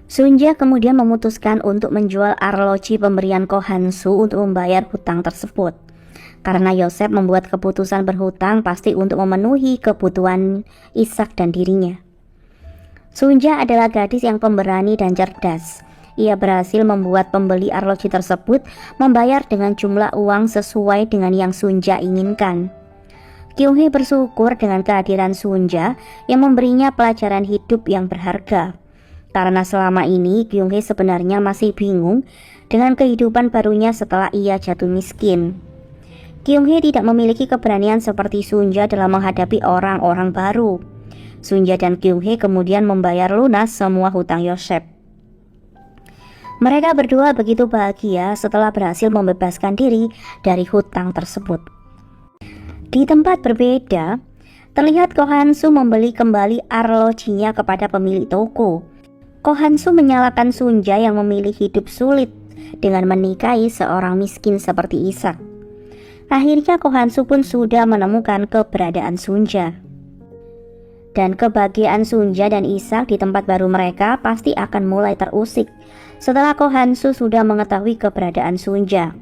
Sunja kemudian memutuskan untuk menjual arloji pemberian Ko Han-soo untuk membayar hutang tersebut. Karena Yosef membuat keputusan berhutang pasti untuk memenuhi kebutuhan Isak dan dirinya. Sunja adalah gadis yang pemberani dan cerdas. Ia berhasil membuat pembeli arloji tersebut membayar dengan jumlah uang sesuai dengan yang Sunja inginkan. Kyung-hee bersyukur dengan kehadiran Sunja yang memberinya pelajaran hidup yang berharga. Karena selama ini Kyung-hee sebenarnya masih bingung dengan kehidupan barunya setelah ia jatuh miskin. Kyung-hee tidak memiliki keberanian seperti Sunja dalam menghadapi orang-orang baru. Sunja dan Kyung-hee kemudian membayar lunas semua hutang Yosef. Mereka berdua begitu bahagia setelah berhasil membebaskan diri dari hutang tersebut. Di tempat berbeda, terlihat Ko Han-soo membeli kembali arlojinya kepada pemilik toko. Ko Han-soo menyalahkan Sunja yang memilih hidup sulit dengan menikahi seorang miskin seperti Isak. Akhirnya Ko Han Soo pun sudah menemukan keberadaan Sunja. Dan kebahagiaan Sunja dan Isak di tempat baru mereka pasti akan mulai terusik setelah Ko Han Soo sudah mengetahui keberadaan Sunja.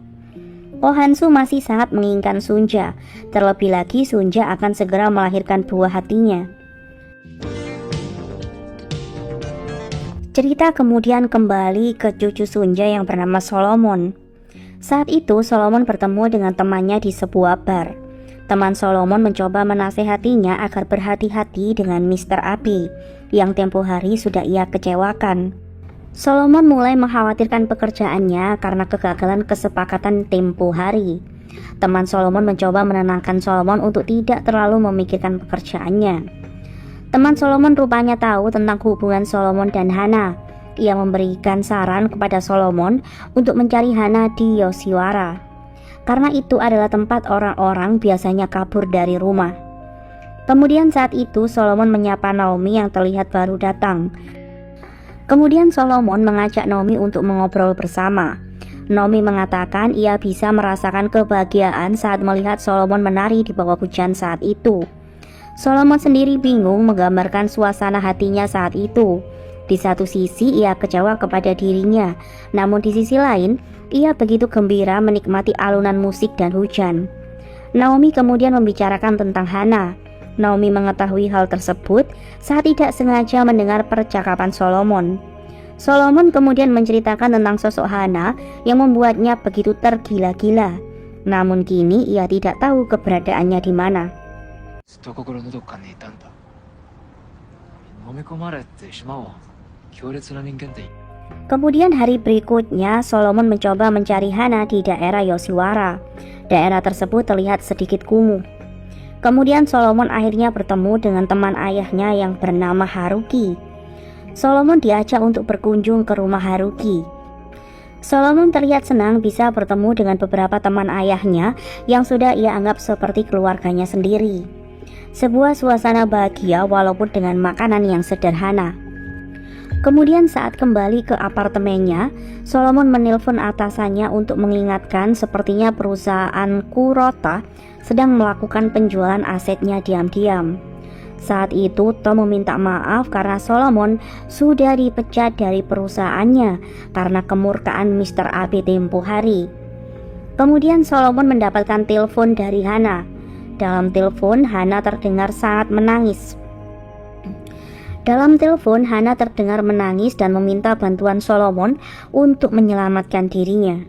Ko Han Soo masih sangat menginginkan Sunja, terlebih lagi Sunja akan segera melahirkan buah hatinya. Cerita kemudian kembali ke cucu Sunja yang bernama Solomon. Saat itu Solomon bertemu dengan temannya di sebuah bar. Teman Solomon mencoba menasehatinya agar berhati-hati dengan Mr. Abe yang tempo hari sudah ia kecewakan. Solomon mulai mengkhawatirkan pekerjaannya karena kegagalan kesepakatan tempo hari. Teman Solomon mencoba menenangkan Solomon untuk tidak terlalu memikirkan pekerjaannya. Teman Solomon rupanya tahu tentang hubungan Solomon dan Hana. Ia memberikan saran kepada Solomon untuk mencari Hana di Yoshiwara, karena itu adalah tempat orang-orang biasanya kabur dari rumah. Kemudian saat itu Solomon menyapa Naomi yang terlihat baru datang. Kemudian Solomon mengajak Naomi untuk mengobrol bersama. Naomi mengatakan ia bisa merasakan kebahagiaan saat melihat Solomon menari di bawah hujan saat itu. Solomon sendiri bingung menggambarkan suasana hatinya saat itu. Di satu sisi ia kecewa kepada dirinya, namun di sisi lain ia begitu gembira menikmati alunan musik dan hujan. Naomi kemudian membicarakan tentang Hana. Naomi mengetahui hal tersebut saat tidak sengaja mendengar percakapan Solomon. Solomon kemudian menceritakan tentang sosok Hana yang membuatnya begitu tergila-gila. Namun kini ia tidak tahu keberadaannya di mana. Kemudian hari berikutnya Solomon mencoba mencari Hana di daerah Yoshiwara. Daerah tersebut terlihat sedikit kumuh. Kemudian Solomon akhirnya bertemu dengan teman ayahnya yang bernama Haruki. Solomon diajak untuk berkunjung ke rumah Haruki. Solomon terlihat senang bisa bertemu dengan beberapa teman ayahnya yang sudah ia anggap seperti keluarganya sendiri. Sebuah suasana bahagia walaupun dengan makanan yang sederhana. Kemudian saat kembali ke apartemennya, Solomon menelpon atasannya untuk mengingatkan sepertinya perusahaan Kurota sedang melakukan penjualan asetnya diam-diam. Saat itu Tom meminta maaf karena Solomon sudah dipecat dari perusahaannya karena kemurkaan Mr. Abe tempo hari. Kemudian Solomon mendapatkan telepon dari Hana. Dalam telepon Hana terdengar sangat menangis. Dalam telepon, Hana terdengar menangis dan meminta bantuan Solomon untuk menyelamatkan dirinya.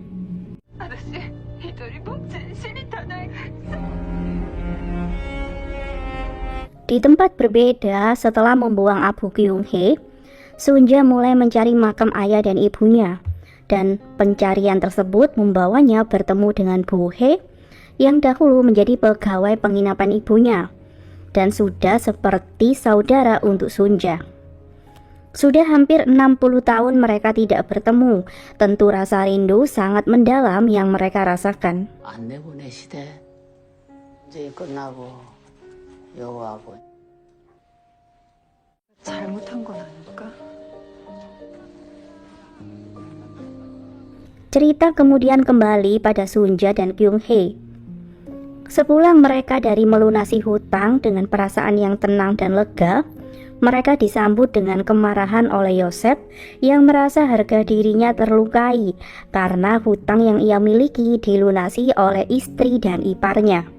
Di tempat berbeda, setelah membuang Abu Kyung-hee, Sunja mulai mencari makam ayah dan ibunya. Dan pencarian tersebut membawanya bertemu dengan Bo-hee yang dahulu menjadi pegawai penginapan ibunya dan sudah seperti saudara untuk Sunja. Sudah hampir 60 tahun mereka tidak bertemu. Tentu rasa rindu sangat mendalam yang mereka rasakan. 안내보내 시대 이제 끝나고 여우하고 잘못한 건 아닐까? Cerita kemudian kembali pada Sunja dan Kyung-hee. Sepulang mereka dari melunasi hutang dengan perasaan yang tenang dan lega, mereka disambut dengan kemarahan oleh Yosef yang merasa harga dirinya terlukai karena hutang yang ia miliki dilunasi oleh istri dan iparnya.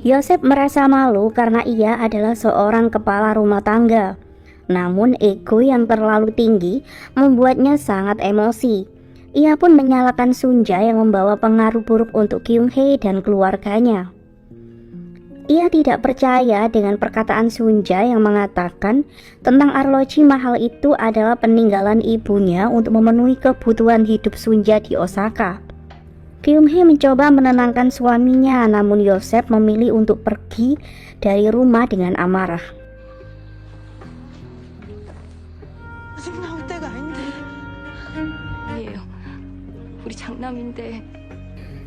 Yosef merasa malu karena ia adalah seorang kepala rumah tangga. Namun ego yang terlalu tinggi membuatnya sangat emosi. Ia pun menyalahkan Sunja yang membawa pengaruh buruk untuk Kyung-hee dan keluarganya. Ia tidak percaya dengan perkataan Sunja yang mengatakan tentang arloji mahal itu adalah peninggalan ibunya untuk memenuhi kebutuhan hidup Sunja di Osaka. Kyung-hee mencoba menenangkan suaminya, namun Yosef memilih untuk pergi dari rumah dengan amarah. 아직 나올 때가 아닌데. 아니에요. 우리 장남인데.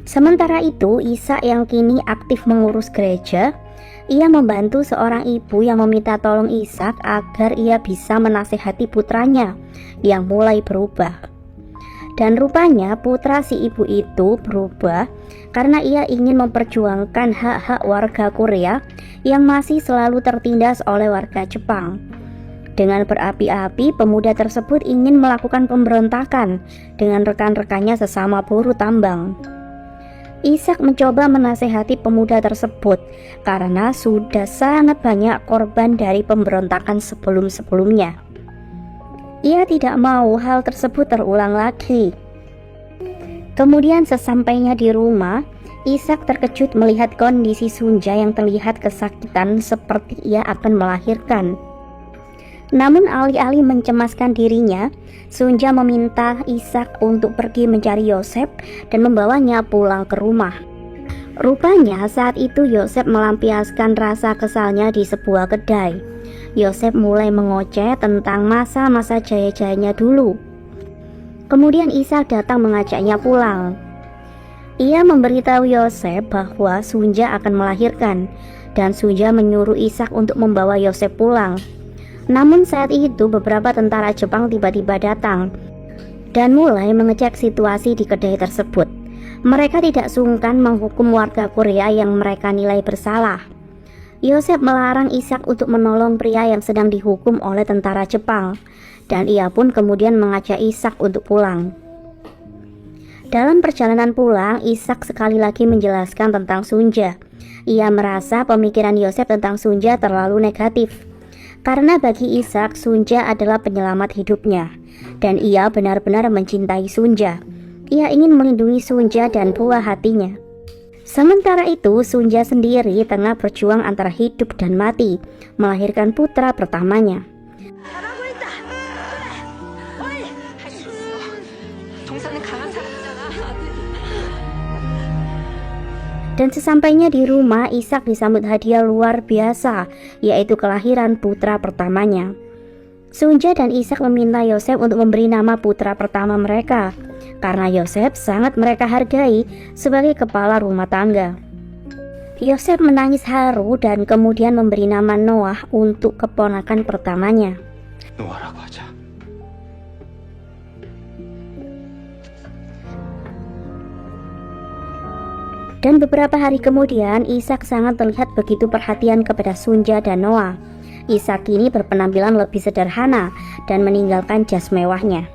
Sementara itu, Ishak yang kini aktif mengurus gereja, ia membantu seorang ibu yang meminta tolong Ishak agar ia bisa menasehati putranya yang mulai berubah. Dan rupanya putra si ibu itu berubah karena ia ingin memperjuangkan hak-hak warga Korea yang masih selalu tertindas oleh warga Jepang. Dengan berapi-api, pemuda tersebut ingin melakukan pemberontakan dengan rekan-rekannya sesama buruh tambang. Ishak mencoba menasehati pemuda tersebut karena sudah sangat banyak korban dari pemberontakan sebelum-sebelumnya. Ia tidak mau hal tersebut terulang lagi. Kemudian sesampainya di rumah, Ishak terkejut melihat kondisi Sunja yang terlihat kesakitan seperti ia akan melahirkan. Namun alih-alih mencemaskan dirinya, Sunja meminta Ishak untuk pergi mencari Yosef dan membawanya pulang ke rumah. Rupanya saat itu Yosef melampiaskan rasa kesalnya di sebuah kedai. Yosef mulai mengoceh tentang masa-masa jaya-jayanya dulu. Kemudian Ishak datang mengajaknya pulang. Ia memberitahu Yosef bahwa Sunja akan melahirkan, dan Sunja menyuruh Ishak untuk membawa Yosef pulang. Namun saat itu beberapa tentara Jepang tiba-tiba datang dan mulai mengecek situasi di kedai tersebut. Mereka tidak sungkan menghukum warga Korea yang mereka nilai bersalah. Yosef melarang Ishak untuk menolong pria yang sedang dihukum oleh tentara Jepang, dan ia pun kemudian mengajak Ishak untuk pulang. Dalam perjalanan pulang, Ishak sekali lagi menjelaskan tentang Sunja. Ia merasa pemikiran Yosef tentang Sunja terlalu negatif, karena bagi Ishak, Sunja adalah penyelamat hidupnya, dan ia benar-benar mencintai Sunja. Ia ingin melindungi Sunja dan buah hatinya. Sementara itu, Sunja sendiri tengah berjuang antara hidup dan mati, melahirkan putra pertamanya. Dan sesampainya di rumah, Ishak disambut hadiah luar biasa, yaitu kelahiran putra pertamanya. Sunja dan Ishak meminta Yosef untuk memberi nama putra pertama mereka, karena Yosef sangat mereka hargai sebagai kepala rumah tangga. Yosef menangis haru dan kemudian memberi nama Noah untuk keponakan pertamanya. 노아라고 하자. Dan beberapa hari kemudian, Ishak sangat terlihat begitu perhatian kepada Sunja dan Noah. Ishak kini berpenampilan lebih sederhana dan meninggalkan jas mewahnya.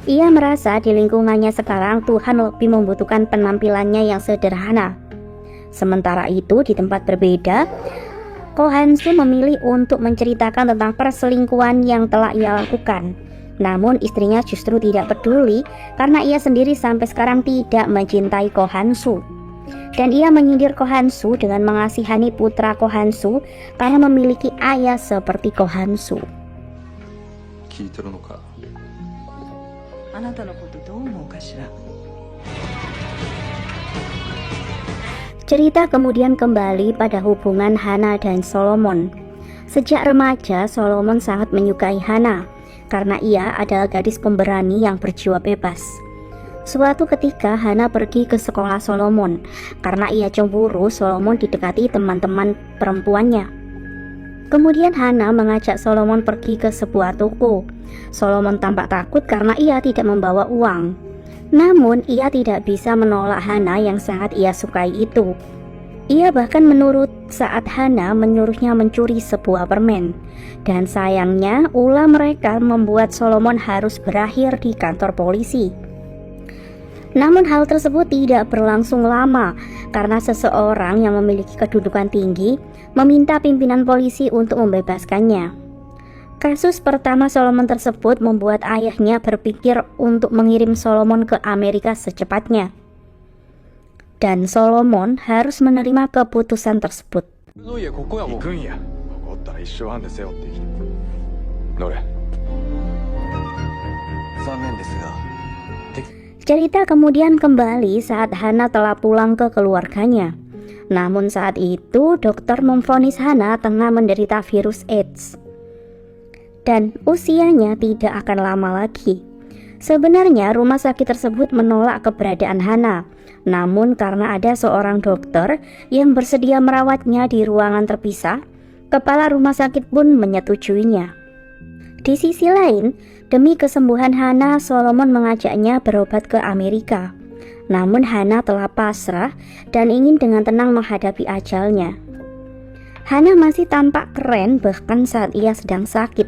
Ia merasa di lingkungannya sekarang Tuhan lebih membutuhkan penampilannya yang sederhana. Sementara itu di tempat berbeda, Ko Han-soo memilih untuk menceritakan tentang perselingkuhan yang telah ia lakukan. Namun istrinya justru tidak peduli karena ia sendiri sampai sekarang tidak mencintai Ko Han-soo. Dan ia menyindir Ko Han-soo dengan mengasihani putra Ko Han-soo karena memiliki ayah seperti Ko Han-soo. 聞いてるのか。あなたのことどう思うかしら。 Cerita kemudian kembali pada hubungan Hana dan Solomon. Sejak remaja, Solomon sangat menyukai Hana karena ia adalah gadis pemberani yang berjiwa bebas. Suatu ketika Hana pergi ke sekolah Solomon karena ia cemburu Solomon didekati teman-teman perempuannya. Kemudian Hana mengajak Solomon pergi ke sebuah toko. Solomon tampak takut karena ia tidak membawa uang. Namun ia tidak bisa menolak Hana yang sangat ia sukai itu. Ia bahkan menurut saat Hana menyuruhnya mencuri sebuah permen. Dan sayangnya ulah mereka membuat Solomon harus berakhir di kantor polisi. Namun hal tersebut tidak berlangsung lama karena seseorang yang memiliki kedudukan tinggi meminta pimpinan polisi untuk membebaskannya. Kasus pertama Solomon tersebut membuat ayahnya berpikir untuk mengirim Solomon ke Amerika secepatnya. Dan Solomon harus menerima keputusan tersebut. の家ここやもん。行くんや。ここおったら一生半で背負ってきて。乗れ。残念ですが。 Cerita kemudian kembali saat Hana telah pulang ke keluarganya. Namun saat itu dokter memvonis Hana tengah menderita virus AIDS. Dan usianya tidak akan lama lagi. Sebenarnya rumah sakit tersebut menolak keberadaan Hana. Namun karena ada seorang dokter yang bersedia merawatnya di ruangan terpisah, kepala rumah sakit pun menyetujuinya. Di sisi lain, Demi kesembuhan Hana, Solomon mengajaknya berobat ke Amerika. Namun Hana telah pasrah dan ingin dengan tenang menghadapi ajalnya. Hana masih tampak keren bahkan saat ia sedang sakit.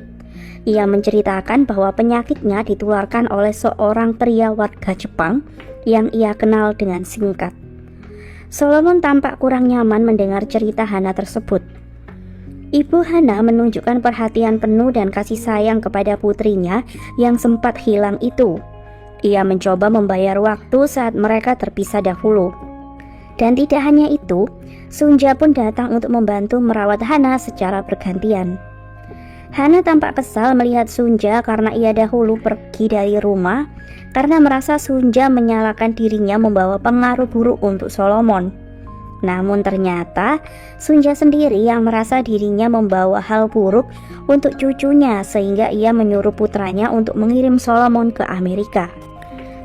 Ia menceritakan bahwa penyakitnya ditularkan oleh seorang pria warga Jepang yang ia kenal dengan singkat. Solomon tampak kurang nyaman mendengar cerita Hana tersebut. Ibu Hana menunjukkan perhatian penuh dan kasih sayang kepada putrinya yang sempat hilang itu. Ia mencoba membayar waktu saat mereka terpisah dahulu. Dan tidak hanya itu, Sunja pun datang untuk membantu merawat Hana secara bergantian. Hana tampak kesal melihat Sunja karena ia dahulu pergi dari rumah karena merasa Sunja menyalahkan dirinya membawa pengaruh buruk untuk Solomon. Namun ternyata Sunja sendiri yang merasa dirinya membawa hal buruk untuk cucunya sehingga ia menyuruh putranya untuk mengirim Solomon ke Amerika.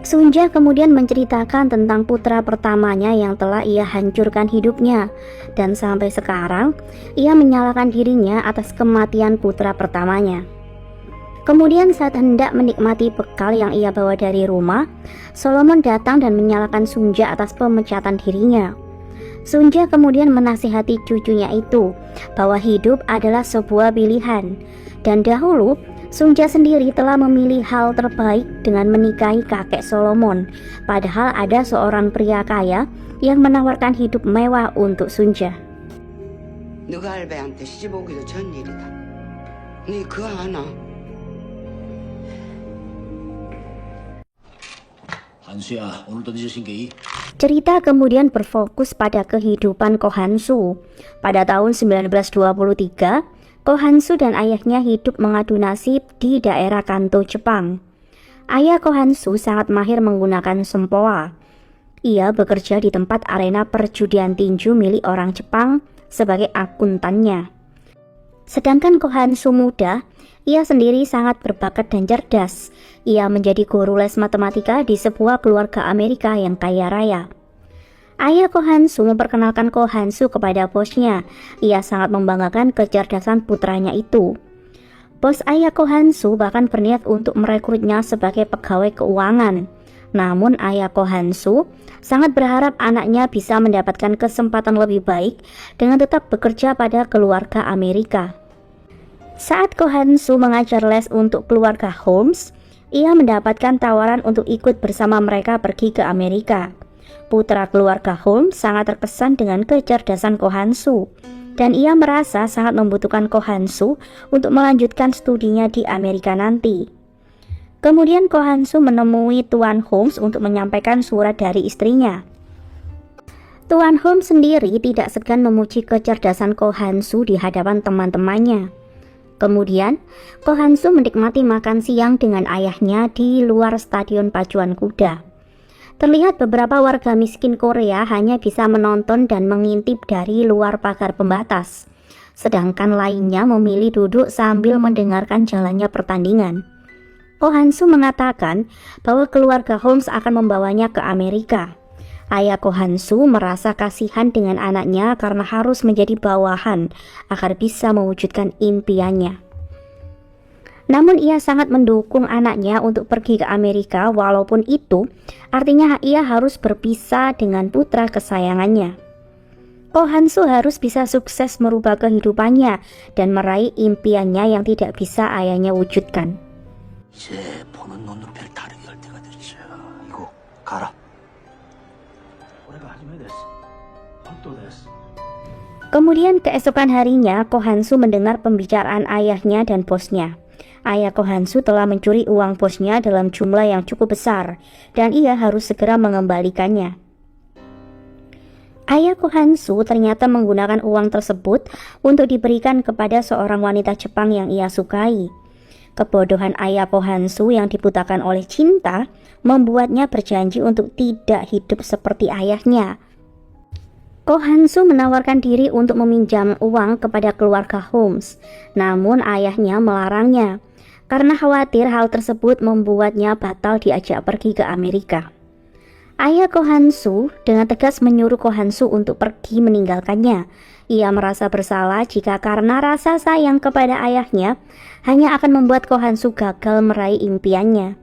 Sunja kemudian menceritakan tentang putra pertamanya yang telah ia hancurkan hidupnya dan sampai sekarang ia menyalahkan dirinya atas kematian putra pertamanya. Kemudian saat hendak menikmati bekal yang ia bawa dari rumah, Solomon datang dan menyalahkan Sunja atas pemecatan dirinya. Sunja kemudian menasihati cucunya itu bahwa hidup adalah sebuah pilihan dan dahulu Sunja sendiri telah memilih hal terbaik dengan menikahi kakek Solomon, padahal ada seorang pria kaya yang menawarkan hidup mewah untuk Sunja. 누가 알베한테 시집 오기도 전 일이다. 네 그거 아나? 한수야, 오늘도 늦으신 게이? Cerita kemudian berfokus pada kehidupan Kohansu. Pada tahun 1923, Kohansu dan ayahnya hidup mengadu nasib di daerah Kanto, Jepang. Ayah Kohansu sangat mahir menggunakan sempoa. Ia bekerja di tempat arena perjudian tinju milik orang Jepang sebagai akuntannya. Sedangkan Kohansu muda, ia sendiri sangat berbakat dan cerdas. Ia menjadi guru les matematika di sebuah keluarga Amerika yang kaya raya. Ayah Kohansu memperkenalkan Kohansu kepada bosnya. Ia sangat membanggakan kecerdasan putranya itu. Bos ayah Kohansu bahkan berniat untuk merekrutnya sebagai pegawai keuangan. Namun ayah Kohansu sangat berharap anaknya bisa mendapatkan kesempatan lebih baik dengan tetap bekerja pada keluarga Amerika. Saat Kohansu mengajar les untuk keluarga Holmes, ia mendapatkan tawaran untuk ikut bersama mereka pergi ke Amerika. Putra keluarga Holmes sangat terkesan dengan kecerdasan Kohansu, dan ia merasa sangat membutuhkan Kohansu untuk melanjutkan studinya di Amerika nanti. Kemudian Kohansu menemui Tuan Holmes untuk menyampaikan surat dari istrinya. Tuan Holmes sendiri tidak segan memuji kecerdasan Kohansu di hadapan teman-temannya. Kemudian, Kohansu menikmati makan siang dengan ayahnya di luar stadion pacuan kuda. Terlihat beberapa warga miskin Korea hanya bisa menonton dan mengintip dari luar pagar pembatas, sedangkan lainnya memilih duduk sambil mendengarkan jalannya pertandingan. Kohansu mengatakan bahwa keluarga Holmes akan membawanya ke Amerika. Ayah Kohansu merasa kasihan dengan anaknya karena harus menjadi bawahan agar bisa mewujudkan impiannya. Namun ia sangat mendukung anaknya untuk pergi ke Amerika, walaupun itu artinya ia harus berpisah dengan putra kesayangannya. Kohansu harus bisa sukses merubah kehidupannya dan meraih impiannya yang tidak bisa ayahnya wujudkan. 이제 보는 눈으로 별 다르게 할 때가 됐죠. 이거 가라. Kemudian keesokan harinya, Kohansu mendengar pembicaraan ayahnya dan bosnya. Ayah Kohansu telah mencuri uang bosnya dalam jumlah yang cukup besar, dan ia harus segera mengembalikannya. Ayah Kohansu ternyata menggunakan uang tersebut untuk diberikan kepada seorang wanita Jepang yang ia sukai. Kebodohan ayah Kohansu yang dibutakan oleh cinta membuatnya berjanji untuk tidak hidup seperti ayahnya. Kohansu menawarkan diri untuk meminjam uang kepada keluarga Holmes, namun ayahnya melarangnya karena khawatir hal tersebut membuatnya batal diajak pergi ke Amerika. Ayah Kohansu dengan tegas menyuruh Kohansu untuk pergi meninggalkannya. Ia merasa bersalah jika karena rasa sayang kepada ayahnya hanya akan membuat Kohansu gagal meraih impiannya.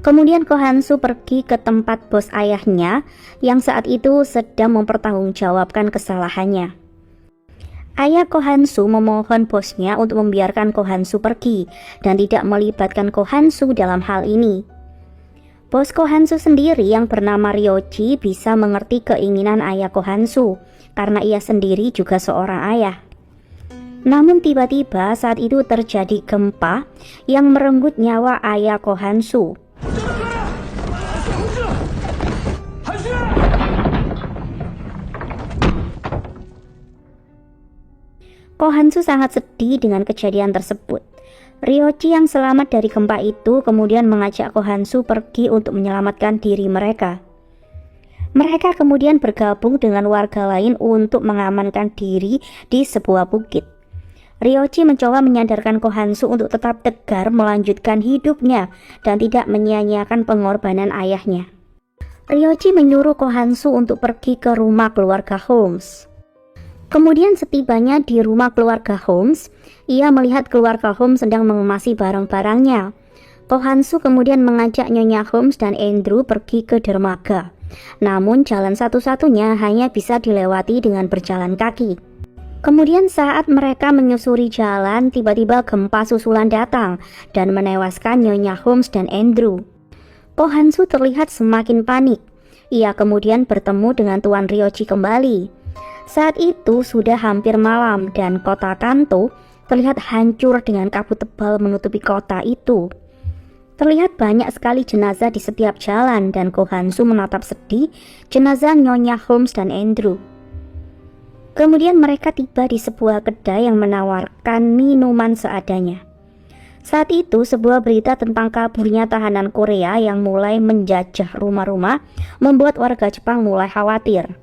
Kemudian Kohansu pergi ke tempat bos ayahnya yang saat itu sedang mempertanggungjawabkan kesalahannya. Ayah Kohansu memohon bosnya untuk membiarkan Kohansu pergi dan tidak melibatkan Kohansu dalam hal ini. Bos Kohansu sendiri yang bernama Ryoji bisa mengerti keinginan ayah Kohansu karena ia sendiri juga seorang ayah. Namun tiba-tiba saat itu terjadi gempa yang merenggut nyawa ayah Kohansu. Kohansu sangat sedih dengan kejadian tersebut. Ryoji yang selamat dari gempa itu kemudian mengajak Kohansu pergi untuk menyelamatkan diri mereka. Mereka kemudian bergabung dengan warga lain untuk mengamankan diri di sebuah bukit. Ryoji mencoba menyadarkan Kohansu untuk tetap tegar melanjutkan hidupnya dan tidak menyia-nyiakan pengorbanan ayahnya. Ryoji menyuruh Kohansu untuk pergi ke rumah keluarga Holmes. Kemudian setibanya di rumah keluarga Holmes, ia melihat keluarga Holmes sedang mengemasi barang-barangnya. Kohansu kemudian mengajak Nyonya Holmes dan Andrew pergi ke dermaga. Namun jalan satu-satunya hanya bisa dilewati dengan berjalan kaki. Kemudian saat mereka menyusuri jalan, tiba-tiba gempa susulan datang dan menewaskan Nyonya Holmes dan Andrew. Kohansu terlihat semakin panik. Ia kemudian bertemu dengan Tuan Ryoji kembali. Saat itu sudah hampir malam dan kota Kanto terlihat hancur dengan kabut tebal menutupi kota itu. Terlihat banyak sekali jenazah di setiap jalan dan Kohansu menatap sedih jenazah Nyonya Holmes dan Andrew. Kemudian mereka tiba di sebuah kedai yang menawarkan minuman seadanya. Saat itu sebuah berita tentang kaburnya tahanan Korea yang mulai menjajah rumah-rumah membuat warga Jepang mulai khawatir.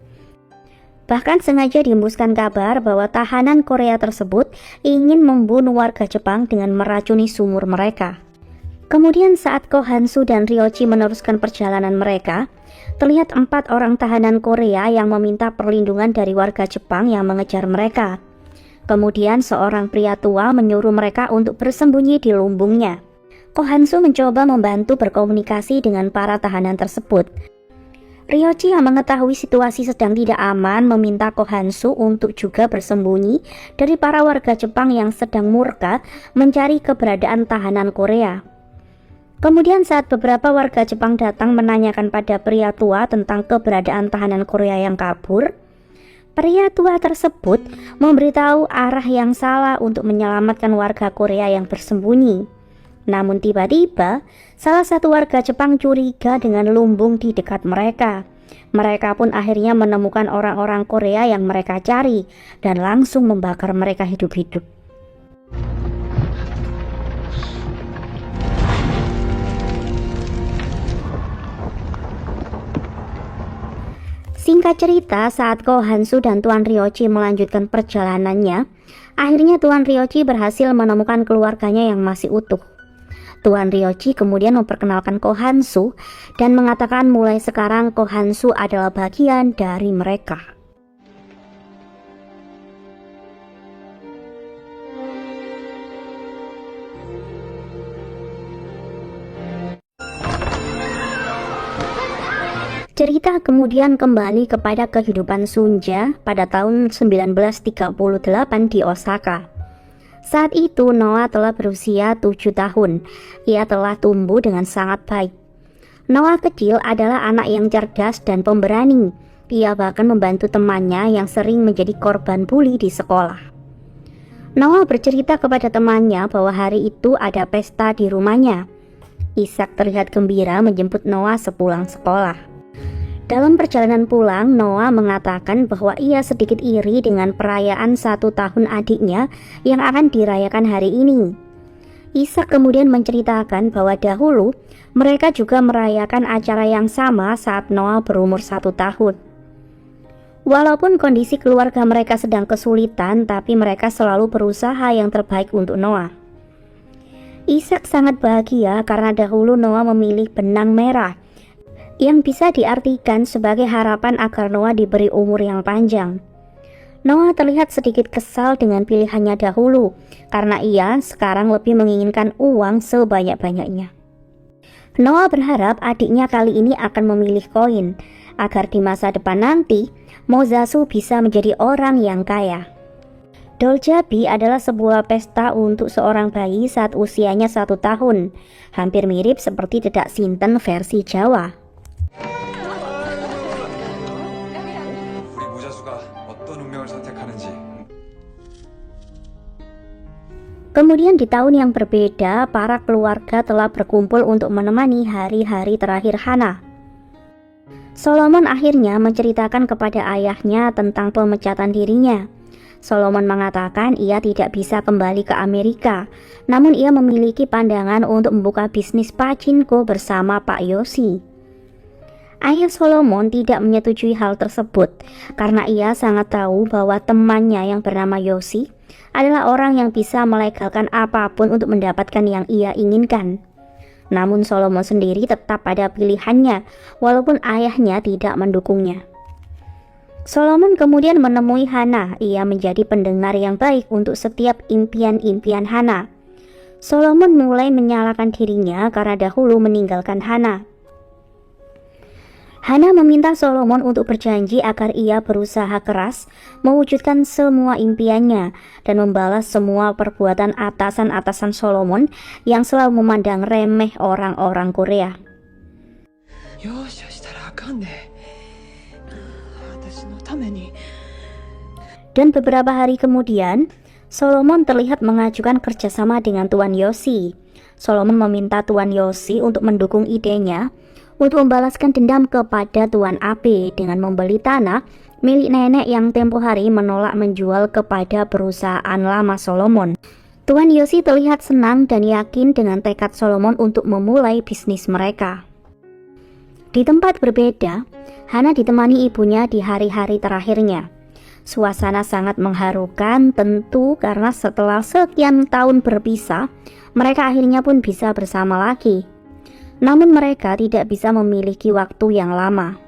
Bahkan sengaja dihembuskan kabar bahwa tahanan Korea tersebut ingin membunuh warga Jepang dengan meracuni sumur mereka. Kemudian saat Kohansu dan Ryoji meneruskan perjalanan mereka, terlihat 4 orang tahanan Korea yang meminta perlindungan dari warga Jepang yang mengejar mereka. Kemudian seorang pria tua menyuruh mereka untuk bersembunyi di lumbungnya. Kohansu mencoba membantu berkomunikasi dengan para tahanan tersebut. Ryoji yang mengetahui situasi sedang tidak aman meminta Kohansu untuk juga bersembunyi dari para warga Jepang yang sedang murka mencari keberadaan tahanan Korea. Kemudian saat beberapa warga Jepang datang menanyakan pada pria tua tentang keberadaan tahanan Korea yang kabur, pria tua tersebut memberitahu arah yang salah untuk menyelamatkan warga Korea yang bersembunyi. Namun tiba-tiba, salah satu warga Jepang curiga dengan lumbung di dekat mereka. Mereka pun akhirnya menemukan orang-orang Korea yang mereka cari dan langsung membakar mereka hidup-hidup. Singkat cerita, saat Kohansu dan Tuan Ryoji melanjutkan perjalanannya, akhirnya Tuan Ryoji berhasil menemukan keluarganya yang masih utuh. Tuan Ryoji kemudian memperkenalkan Kohansu dan mengatakan mulai sekarang Kohansu adalah bagian dari mereka. Cerita kemudian kembali kepada kehidupan Sunja pada tahun 1938 di Osaka. Saat itu Noah telah berusia 7 tahun. Ia telah tumbuh dengan sangat baik. Noah kecil adalah anak yang cerdas dan pemberani. Ia bahkan membantu temannya yang sering menjadi korban bully di sekolah. Noah bercerita kepada temannya bahwa hari itu ada pesta di rumahnya. Ishak terlihat gembira menjemput Noah sepulang sekolah. Dalam perjalanan pulang, Noah mengatakan bahwa ia sedikit iri dengan perayaan 1 tahun adiknya yang akan dirayakan hari ini. Ishak kemudian menceritakan bahwa dahulu mereka juga merayakan acara yang sama saat Noah berumur 1 tahun. Walaupun kondisi keluarga mereka sedang kesulitan, tapi mereka selalu berusaha yang terbaik untuk Noah. Ishak sangat bahagia karena dahulu Noah memilih benang merah yang bisa diartikan sebagai harapan agar Noah diberi umur yang panjang. Noah terlihat sedikit kesal dengan pilihannya dahulu karena ia sekarang lebih menginginkan uang sebanyak-banyaknya. Noah berharap adiknya kali ini akan memilih koin agar di masa depan nanti Mozasu bisa menjadi orang yang kaya. Doljabi adalah sebuah pesta untuk seorang bayi saat usianya 1 tahun, hampir mirip seperti Dedak Sinten versi Jawa. 우리 모자수가 어떤 운명을 선택하는지. Kemudian di tahun yang berbeda, para keluarga telah berkumpul untuk menemani hari-hari terakhir Hana. Solomon akhirnya menceritakan kepada ayahnya tentang pemecatan dirinya. Solomon mengatakan ia tidak bisa kembali ke Amerika, namun ia memiliki pandangan untuk membuka bisnis pachinko bersama Pak Yoshi. Ayah Solomon tidak menyetujui hal tersebut karena ia sangat tahu bahwa temannya yang bernama Yoshi adalah orang yang bisa melegalkan apapun untuk mendapatkan yang ia inginkan. Namun Solomon sendiri tetap pada pilihannya walaupun ayahnya tidak mendukungnya. Solomon kemudian menemui Hana. Ia menjadi pendengar yang baik untuk setiap impian-impian Hana. Solomon mulai menyalahkan dirinya karena dahulu meninggalkan Hana. Hana meminta Solomon untuk berjanji agar ia berusaha keras mewujudkan semua impiannya dan membalas semua perbuatan atasan-atasan Solomon yang selalu memandang remeh orang-orang Korea. 容赦したらあかんで。私のために。 Dan beberapa hari kemudian, Solomon terlihat mengajukan kerjasama dengan Tuan Yoshi. Solomon meminta Tuan Yoshi untuk mendukung idenya untuk membalaskan dendam kepada Tuan Abe dengan membeli tanah milik nenek yang tempo hari menolak menjual kepada perusahaan lama Solomon. Tuan Yoshi terlihat senang dan yakin dengan tekad Solomon untuk memulai bisnis mereka. Di tempat berbeda, Hana ditemani ibunya di hari-hari terakhirnya. Suasana sangat mengharukan tentu karena setelah sekian tahun berpisah, mereka akhirnya pun bisa bersama lagi. Namun mereka tidak bisa memiliki waktu yang lama.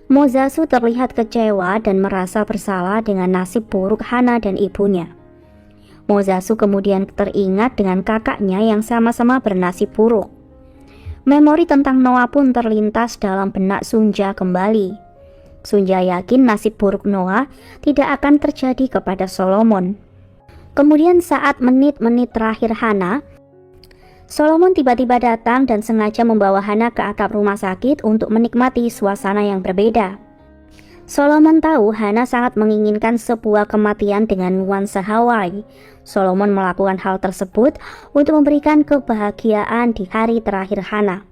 Mozasu terlihat kecewa dan merasa bersalah dengan nasib buruk Hana dan ibunya. Mozasu kemudian teringat dengan kakaknya yang sama-sama bernasib buruk. Memori tentang Noah pun terlintas dalam benak Sunja kembali. Sunja yakin nasib buruk Noah tidak akan terjadi kepada Solomon. Kemudian saat menit-menit terakhir Hana, Solomon tiba-tiba datang dan sengaja membawa Hana ke atap rumah sakit untuk menikmati suasana yang berbeda. Solomon tahu Hana sangat menginginkan sebuah kematian dengan nuansa Hawaii. Solomon melakukan hal tersebut untuk memberikan kebahagiaan di hari terakhir Hana.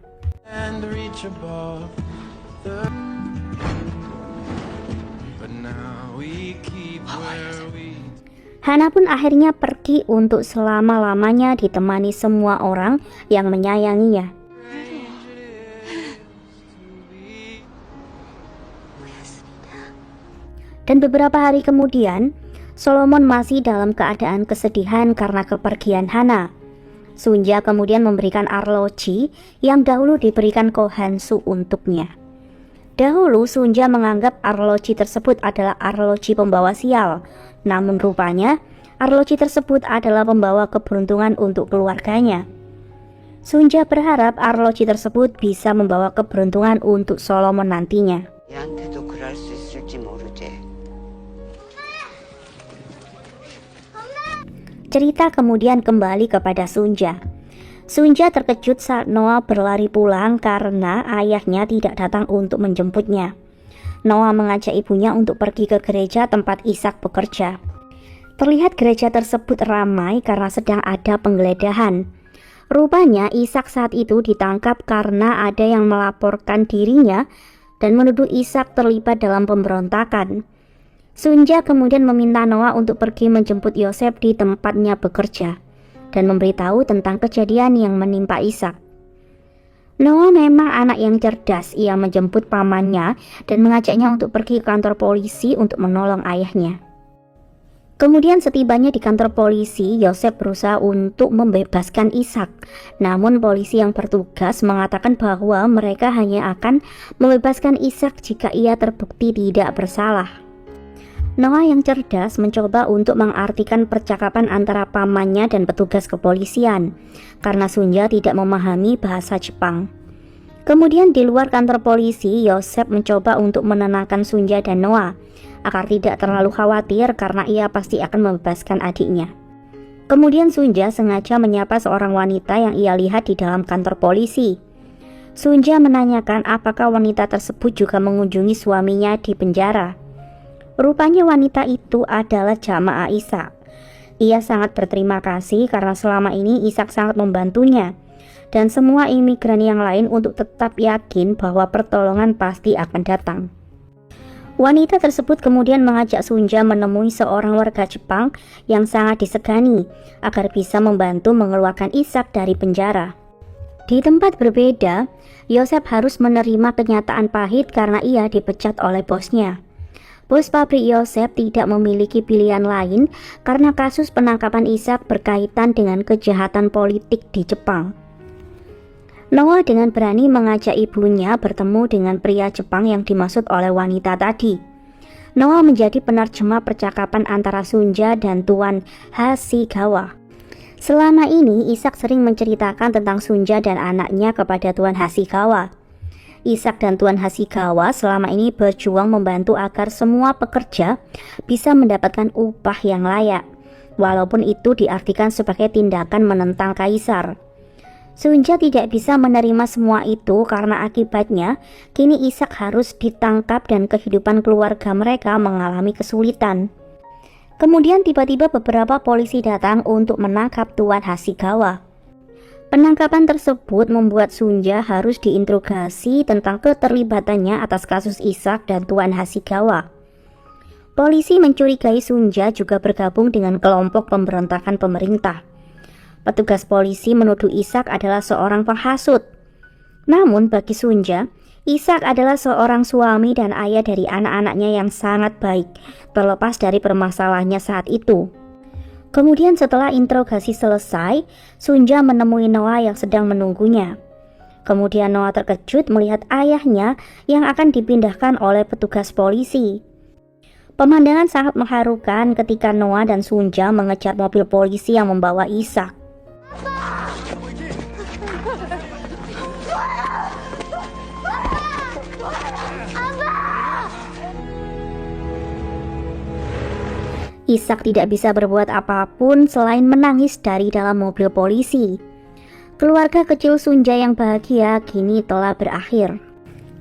Hana pun akhirnya pergi untuk selama-lamanya ditemani semua orang yang menyayanginya. Dan beberapa hari kemudian, Solomon masih dalam keadaan kesedihan karena kepergian Hana. Sunja kemudian memberikan arloji yang dahulu diberikan Kohansu untuknya. Dahulu Sunja menganggap arloji tersebut adalah arloji pembawa sial, namun rupanya arloji tersebut adalah pembawa keberuntungan untuk keluarganya. Sunja berharap arloji tersebut bisa membawa keberuntungan untuk Solomon nantinya. 얘한테도 그럴 수 있을지 모르지. Cerita kemudian kembali kepada Sunja. Sunja terkejut saat Noah berlari pulang karena ayahnya tidak datang untuk menjemputnya. Noah mengajak ibunya untuk pergi ke gereja tempat Ishak bekerja. Terlihat gereja tersebut ramai karena sedang ada penggeledahan. Rupanya Ishak saat itu ditangkap karena ada yang melaporkan dirinya dan menuduh Ishak terlibat dalam pemberontakan. Sunja kemudian meminta Noah untuk pergi menjemput Yosef di tempatnya bekerja dan memberitahu tentang kejadian yang menimpa Ishak. Noah memang anak yang cerdas. Ia menjemput pamannya dan mengajaknya untuk pergi ke kantor polisi untuk menolong ayahnya. Kemudian setibanya di kantor polisi, Yosef berusaha untuk membebaskan Ishak. Namun polisi yang bertugas mengatakan bahwa mereka hanya akan membebaskan Ishak jika ia terbukti tidak bersalah. Noah yang cerdas mencoba untuk mengartikan percakapan antara pamannya dan petugas kepolisian, karena Sunja tidak memahami bahasa Jepang. Kemudian di luar kantor polisi, Yosef mencoba untuk menenangkan Sunja dan Noah agar tidak terlalu khawatir karena ia pasti akan membebaskan adiknya. Kemudian Sunja sengaja menyapa seorang wanita yang ia lihat di dalam kantor polisi. Sunja menanyakan apakah wanita tersebut juga mengunjungi suaminya di penjara. Rupanya wanita itu adalah jamaah Ishak. Ia sangat berterima kasih karena selama ini Ishak sangat membantunya dan semua imigran yang lain untuk tetap yakin bahwa pertolongan pasti akan datang. Wanita tersebut kemudian mengajak Sunja menemui seorang warga Jepang yang sangat disegani agar bisa membantu mengeluarkan Ishak dari penjara. Di tempat berbeda, Yosef harus menerima kenyataan pahit karena ia dipecat oleh bosnya. Bos pabrik Yosef tidak memiliki pilihan lain karena kasus penangkapan Ishak berkaitan dengan kejahatan politik di Jepang. Noah dengan berani mengajak ibunya bertemu dengan pria Jepang yang dimaksud oleh wanita tadi. Noah menjadi penerjemah percakapan antara Sunja dan Tuan Hasegawa. Selama ini Ishak sering menceritakan tentang Sunja dan anaknya kepada Tuan Hasegawa. Ishak dan Tuan Hasegawa selama ini berjuang membantu agar semua pekerja bisa mendapatkan upah yang layak, walaupun itu diartikan sebagai tindakan menentang kaisar. Sunja tidak bisa menerima semua itu karena akibatnya kini Ishak harus ditangkap dan kehidupan keluarga mereka mengalami kesulitan. Kemudian tiba-tiba beberapa polisi datang untuk menangkap Tuan Hasegawa. Penangkapan tersebut membuat Sunja harus diinterogasi tentang keterlibatannya atas kasus Ishak dan Tuan Hasegawa. Polisi mencurigai Sunja juga bergabung dengan kelompok pemberontakan pemerintah. Petugas polisi menuduh Ishak adalah seorang penghasut. Namun bagi Sunja, Ishak adalah seorang suami dan ayah dari anak-anaknya yang sangat baik, terlepas dari permasalahannya saat itu. Kemudian setelah interogasi selesai, Sunja menemui Noah yang sedang menunggunya. Kemudian Noah terkejut melihat ayahnya yang akan dipindahkan oleh petugas polisi. Pemandangan sangat mengharukan ketika Noah dan Sunja mengejar mobil polisi yang membawa Ishak. Ishak tidak bisa berbuat apapun selain menangis dari dalam mobil polisi. Keluarga kecil Sunja yang bahagia kini telah berakhir.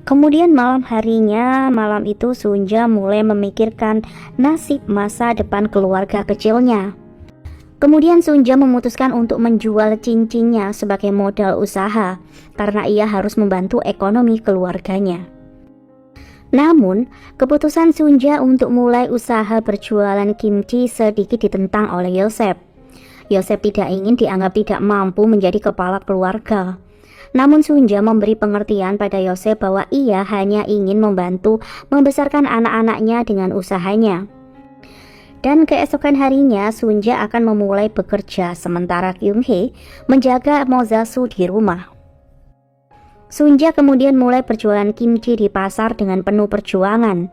Kemudian malam itu Sunja mulai memikirkan nasib masa depan keluarga kecilnya. Kemudian Sunja memutuskan untuk menjual cincinnya sebagai modal usaha karena ia harus membantu ekonomi keluarganya. Namun, keputusan Sunja untuk mulai usaha berjualan kimchi sedikit ditentang oleh Yosef. Yosef tidak ingin dianggap tidak mampu menjadi kepala keluarga. Namun Sunja memberi pengertian pada Yosef bahwa ia hanya ingin membantu membesarkan anak-anaknya dengan usahanya. Dan keesokan harinya Sunja akan memulai bekerja sementara Kyung-hee menjaga Mozasu di rumah. Sunja kemudian mulai berjualan kimchi di pasar dengan penuh perjuangan.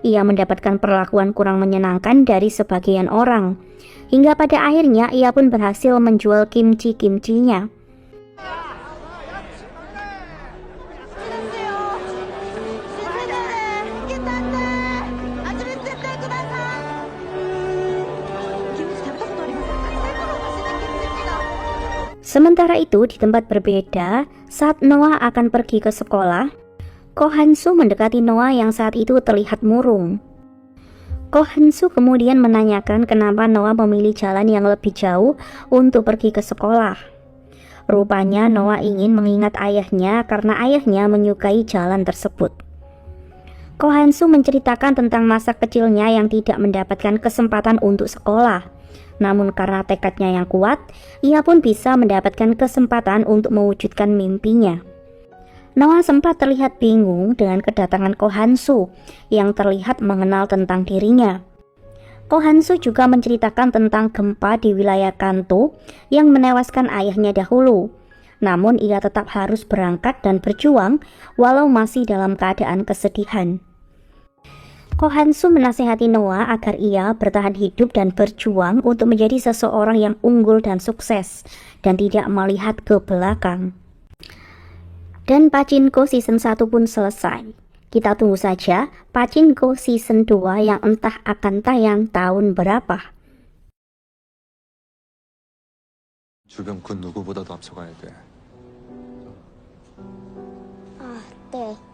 Ia mendapatkan perlakuan kurang menyenangkan dari sebagian orang. Hingga pada akhirnya ia pun berhasil menjual kimchi-kimchinya. Sementara itu di tempat berbeda, saat Noah akan pergi ke sekolah, Ko Han-soo mendekati Noah yang saat itu terlihat murung. Ko Han-soo kemudian menanyakan kenapa Noah memilih jalan yang lebih jauh untuk pergi ke sekolah. Rupanya Noah ingin mengingat ayahnya karena ayahnya menyukai jalan tersebut. Ko Han-soo menceritakan tentang masa kecilnya yang tidak mendapatkan kesempatan untuk sekolah. Namun karena tekadnya yang kuat, ia pun bisa mendapatkan kesempatan untuk mewujudkan mimpinya. Noah sempat terlihat bingung dengan kedatangan Ko Han-soo yang terlihat mengenal tentang dirinya. Ko Han-soo juga menceritakan tentang gempa di wilayah Kanto yang menewaskan ayahnya dahulu. Namun ia tetap harus berangkat dan berjuang walau masih dalam keadaan kesedihan. Ko Han-soo menasihati Noah agar ia bertahan hidup dan berjuang untuk menjadi seseorang yang unggul dan sukses dan tidak melihat ke belakang. Dan Pachinko season 1 pun selesai. Kita tunggu saja Pachinko season 2 yang entah akan tayang tahun berapa. 지금 그 누구보다도 앞서가야 돼. 네.